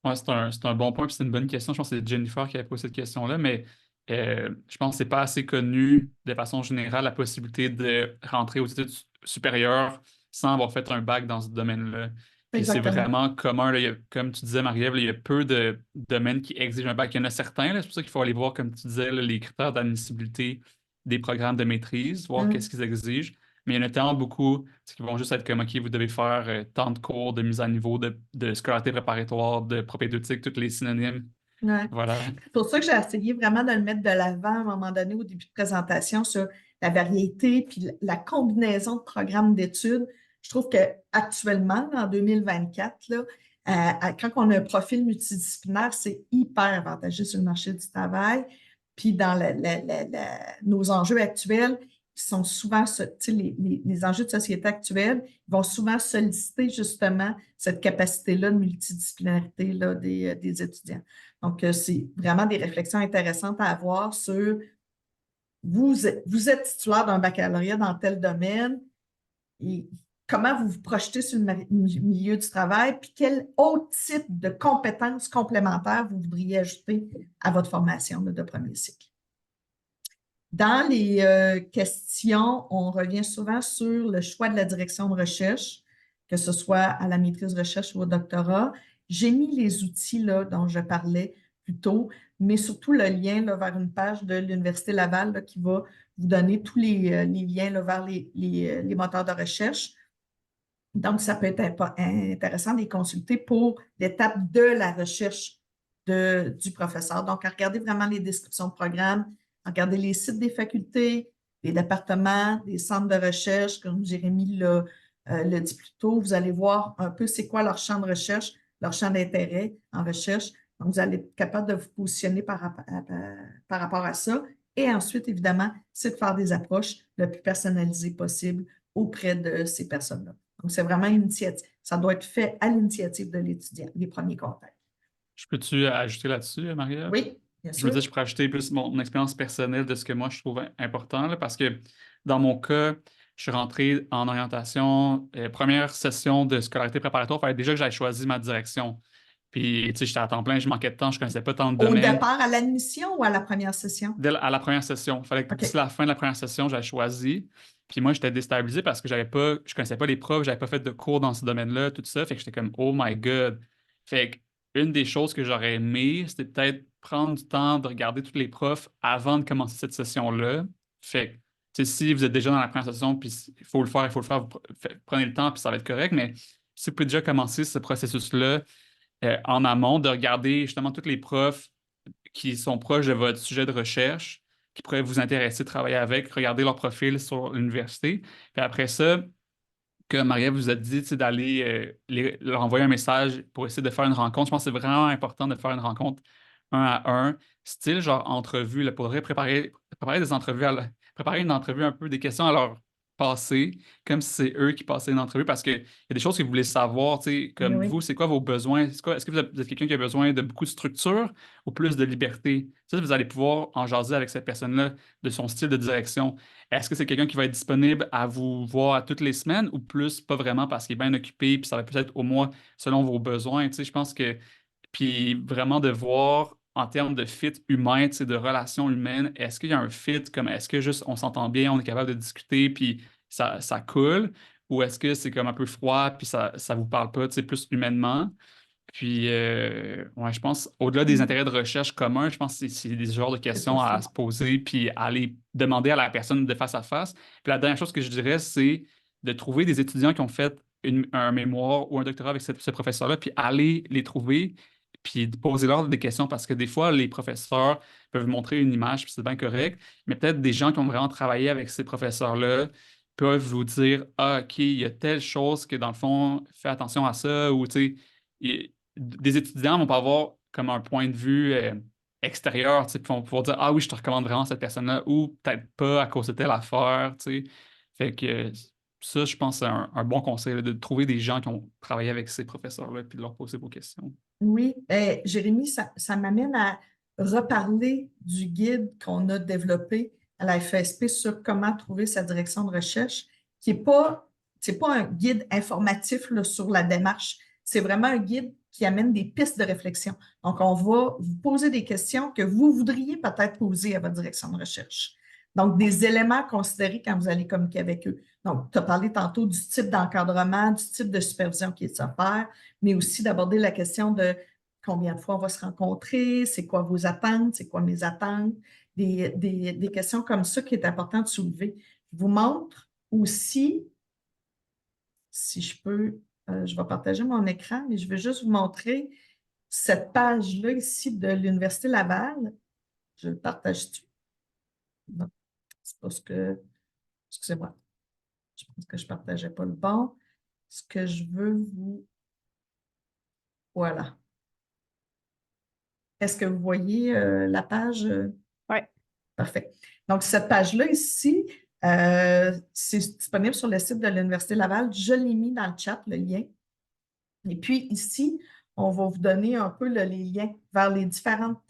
Ouais, c'est un bon point, puis c'est une bonne question. Je pense que c'est Jennifer qui a posé cette question-là, mais je pense que ce n'est pas assez connu de façon générale la possibilité de rentrer aux études supérieures sans avoir fait un bac dans ce domaine-là. Puis c'est Exactement. vraiment commun, là, comme tu disais, Marie-Ève, il y a peu de domaines qui exigent un bac. Il y en a certains, là, c'est pour ça qu'il faut aller voir, comme tu disais, là, les critères d'admissibilité des programmes de maîtrise, voir qu'est-ce qu'ils exigent. Mais il y en a tellement beaucoup qui vont juste être comme, OK, vous devez faire tant de cours de mise à niveau, de scolarité préparatoire, de propédeutique, tous les synonymes. Ouais. Voilà. C'est pour ça que j'ai essayé vraiment de le mettre de l'avant à un moment donné au début de présentation sur la variété puis la combinaison de programmes d'études. Je trouve qu'actuellement, en 2024, là, quand on a un profil multidisciplinaire, c'est hyper avantageux sur le marché du travail. Puis dans nos enjeux actuels, qui sont souvent, les enjeux de société actuels, ils vont souvent solliciter justement cette capacité-là de multidisciplinarité là, des étudiants. Donc, c'est vraiment des réflexions intéressantes à avoir sur vous êtes titulaire d'un baccalauréat dans tel domaine et comment vous vous projetez sur le milieu du travail, puis quel autre type de compétences complémentaires vous voudriez ajouter à votre formation de premier cycle. Dans les questions, on revient souvent sur le choix de la direction de recherche, que ce soit à la maîtrise de recherche ou au doctorat. J'ai mis les outils là, dont je parlais plus tôt, mais surtout le lien là, vers une page de l'Université Laval là, qui va vous donner tous les liens là, vers les moteurs de recherche. Donc, ça peut être intéressant de les consulter pour l'étape de la recherche du professeur. Donc, à regarder vraiment les descriptions de programme, regarder les sites des facultés, des départements, des centres de recherche, comme Jérémy le dit plus tôt. Vous allez voir un peu c'est quoi leur champ de recherche, leur champ d'intérêt en recherche. Donc, vous allez être capable de vous positionner par rapport à ça. Et ensuite, évidemment, c'est de faire des approches le plus personnalisées possible auprès de ces personnes-là. Donc, c'est vraiment une initiative. Ça doit être fait à l'initiative de l'étudiant, les premiers contacts. Je peux-tu ajouter là-dessus, Maria? Oui, bien Je me sûr. disais, je pourrais ajouter plus mon expérience personnelle de ce que moi je trouve important, là, parce que dans mon cas, je suis rentré en orientation, première session de scolarité préparatoire, il fallait déjà que j'aille choisi ma direction. Puis, tu sais, j'étais à temps plein, je manquais de temps, je ne connaissais pas tant de Au domaines. départ, à l'admission ou à la première session? À la première session, il fallait que OK. d'ici la fin de la première session, j'aille choisi. Puis moi, j'étais déstabilisé parce que je connaissais pas les profs, j'avais pas fait de cours dans ce domaine-là, tout ça. Fait que j'étais comme, oh my God. Fait que une des choses que j'aurais aimé, c'était peut-être prendre du temps de regarder tous les profs avant de commencer cette session-là. Fait que, tu sais, si vous êtes déjà dans la première session, puis il faut le faire, prenez le temps, puis ça va être correct. Mais si vous pouvez déjà commencer ce processus-là en amont, de regarder justement tous les profs qui sont proches de votre sujet de recherche, qui pourraient vous intéresser, travailler avec, regarder leur profil sur l'université. Puis après ça, que Maria vous a dit, tu sais, d'aller leur envoyer un message pour essayer de faire une rencontre. Je pense que c'est vraiment important de faire une rencontre un à un, style genre entrevue. Il faudrait préparer des entrevues, préparer une entrevue un peu, des questions à leur passé, comme si c'est eux qui passaient une entrevue, parce qu'il y a des choses que vous voulez savoir, tu sais, Oui, comme oui. vous, c'est quoi vos besoins? Est-ce que vous êtes quelqu'un qui a besoin de beaucoup de structure ou plus de liberté? Ça, vous allez pouvoir en jaser avec cette personne-là de son style de direction. Est-ce que c'est quelqu'un qui va être disponible à vous voir toutes les semaines ou plus pas vraiment parce qu'il est bien occupé, puis ça va peut-être au mois selon vos besoins, tu sais, je pense que, puis vraiment de voir en termes de fit humain, tu sais, de relations humaines, est-ce qu'il y a un fit, comme est-ce que juste on s'entend bien, on est capable de discuter, puis ça coule, ou est-ce que c'est comme un peu froid, puis ça vous parle pas, tu sais, plus humainement? Puis, ouais, je pense, au-delà des intérêts de recherche communs, je pense que c'est des genres de C'est questions à possible. se poser, puis à aller demander à la personne de face à face. Puis la dernière chose que je dirais, c'est de trouver des étudiants qui ont fait un mémoire ou un doctorat avec ce professeur-là, puis aller les trouver, puis de poser-leur des questions, parce que des fois, les professeurs peuvent montrer une image, puis c'est bien correct, mais peut-être des gens qui ont vraiment travaillé avec ces professeurs-là peuvent vous dire, ah, OK, il y a telle chose que dans le fond, fais attention à ça, ou tu sais, des étudiants vont pas avoir comme un point de vue extérieur, tu sais, puis vont pouvoir dire, ah oui, je te recommande vraiment cette personne-là, ou peut-être pas à cause de telle affaire, tu sais. Fait que ça, je pense, c'est un bon conseil, là, de trouver des gens qui ont travaillé avec ces professeurs-là, puis de leur poser vos questions. Oui, Jérémy, ça m'amène à reparler du guide qu'on a développé à la FSP sur comment trouver sa direction de recherche, qui n'est pas, c'est pas un guide informatif là, sur la démarche, c'est vraiment un guide qui amène des pistes de réflexion. Donc, on va vous poser des questions que vous voudriez peut-être poser à votre direction de recherche. Donc, des éléments à considérer quand vous allez communiquer avec eux. Donc, tu as parlé tantôt du type d'encadrement, du type de supervision qui est offert, mais aussi d'aborder la question de combien de fois on va se rencontrer, c'est quoi vos attentes, c'est quoi mes attentes, des questions comme ça qui est important de soulever. Je vous montre aussi, si je peux, je vais partager mon écran, mais je vais juste vous montrer cette page-là ici de l'Université Laval. Je le partage-tu? Non, c'est pas ce que... Excusez-moi, je pense que je ne partageais pas le bon. Ce que je veux vous... Voilà. Est-ce que vous voyez la page? Oui. Parfait. Donc, cette page-là ici, c'est disponible sur le site de l'Université Laval. Je l'ai mis dans le chat, le lien. Et puis ici, on va vous donner un peu les liens vers les différents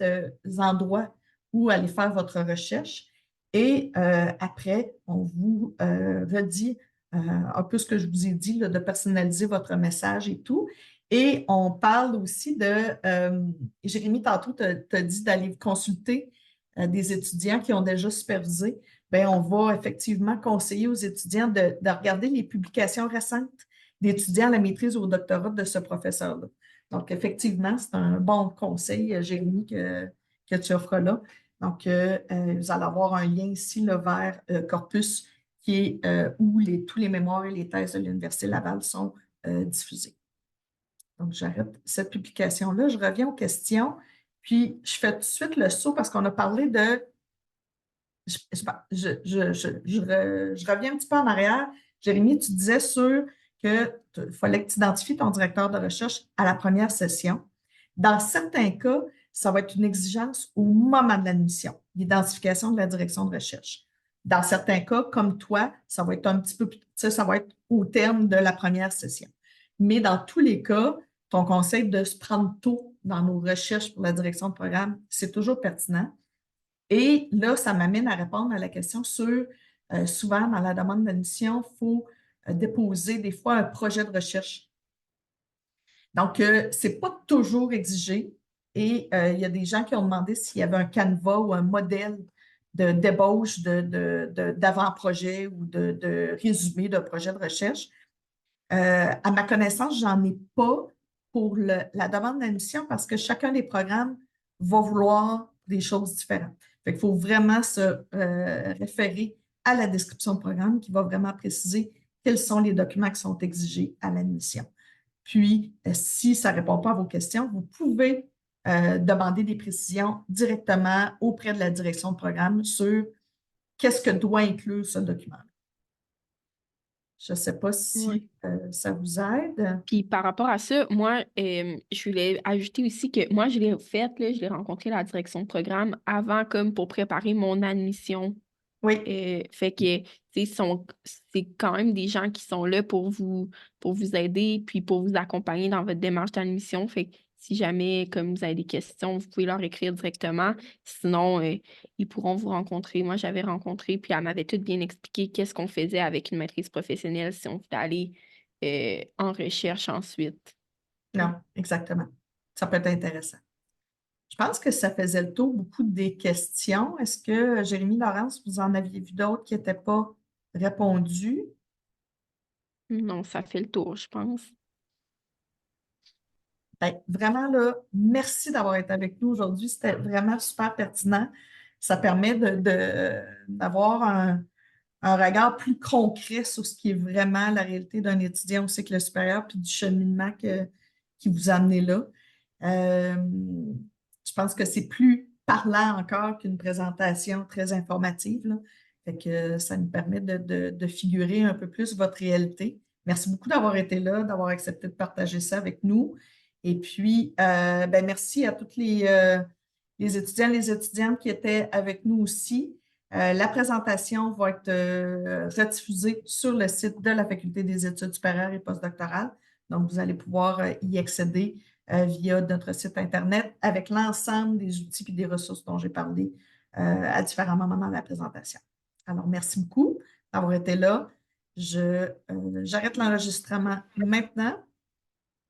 endroits où aller faire votre recherche. Et après, on vous redit un peu ce que je vous ai dit, là, de personnaliser votre message et tout. Et on parle aussi Jérémy, tantôt, tu as dit d'aller consulter des étudiants qui ont déjà supervisé. Bien, on va effectivement conseiller aux étudiants de regarder les publications récentes d'étudiants à la maîtrise ou au doctorat de ce professeur-là. Donc, effectivement, c'est un bon conseil, Jérémy, que tu offres là. Donc, vous allez avoir un lien ici là, vers Corpus, qui est où tous les mémoires et les thèses de l'Université Laval sont diffusés. Donc, j'arrête cette publication-là. Je reviens aux questions. Puis, je fais tout de suite le saut parce qu'on a parlé de je reviens un petit peu en arrière. Jérémy, tu disais qu'il fallait que tu identifies ton directeur de recherche à la première session. Dans certains cas, ça va être une exigence au moment de l'admission, l'identification de la direction de recherche. Dans certains cas, comme toi, ça va être un petit peu plus, ça va être au terme de la première session. Mais dans tous les cas, ton conseil de se prendre tôt dans nos recherches pour la direction de programme, c'est toujours pertinent. Et là, ça m'amène à répondre à la question sur, souvent dans la demande d'admission, il faut déposer des fois un projet de recherche. Donc, ce n'est pas toujours exigé. Et il y a des gens qui ont demandé s'il y avait un canevas ou un modèle de débauche d'avant-projet ou de résumé d'un projet de recherche. À ma connaissance, je n'en ai pas pour la demande d'admission parce que chacun des programmes va vouloir des choses différentes. Fait qu'il faut vraiment se référer à la description de programme qui va vraiment préciser quels sont les documents qui sont exigés à l'admission. Puis, si ça ne répond pas à vos questions, vous pouvez demander des précisions directement auprès de la direction de programme sur qu'est-ce que doit inclure ce document. Je ne sais pas si ça vous aide. Puis par rapport à ça, moi, je voulais ajouter aussi que moi, je l'ai fait, là, je l'ai rencontré la direction de programme avant, comme pour préparer mon admission. Oui. Fait que, tu sais, c'est quand même des gens qui sont là pour vous aider puis pour vous accompagner dans votre démarche d'admission. Fait que si jamais, comme vous avez des questions, vous pouvez leur écrire directement. Sinon, ils pourront vous rencontrer. Moi, j'avais rencontré, puis elle m'avait tout bien expliqué qu'est-ce qu'on faisait avec une maîtrise professionnelle si on voulait aller en recherche ensuite. Non, exactement. Ça peut être intéressant. Je pense que ça faisait le tour beaucoup des questions. Est-ce que, Jérémy, Laurence, vous en aviez vu d'autres qui n'étaient pas répondues? Non, ça fait le tour, je pense. Bien, vraiment, là, merci d'avoir été avec nous aujourd'hui. C'était vraiment super pertinent. Ça permet d'avoir un regard plus concret sur ce qui est vraiment la réalité d'un étudiant au cycle supérieur puis du cheminement qui vous a amené là. Je pense que c'est plus parlant encore qu'une présentation très informative, là. Fait que ça nous permet de figurer un peu plus votre réalité. Merci beaucoup d'avoir été là, d'avoir accepté de partager ça avec nous. Et puis, ben, merci à tous les étudiants et les étudiantes qui étaient avec nous aussi. La présentation va être rediffusée sur le site de la Faculté des études supérieures et postdoctorales. Donc, vous allez pouvoir y accéder via notre site Internet avec l'ensemble des outils et des ressources dont j'ai parlé à différents moments dans la présentation. Alors, merci beaucoup d'avoir été là. J'arrête l'enregistrement maintenant.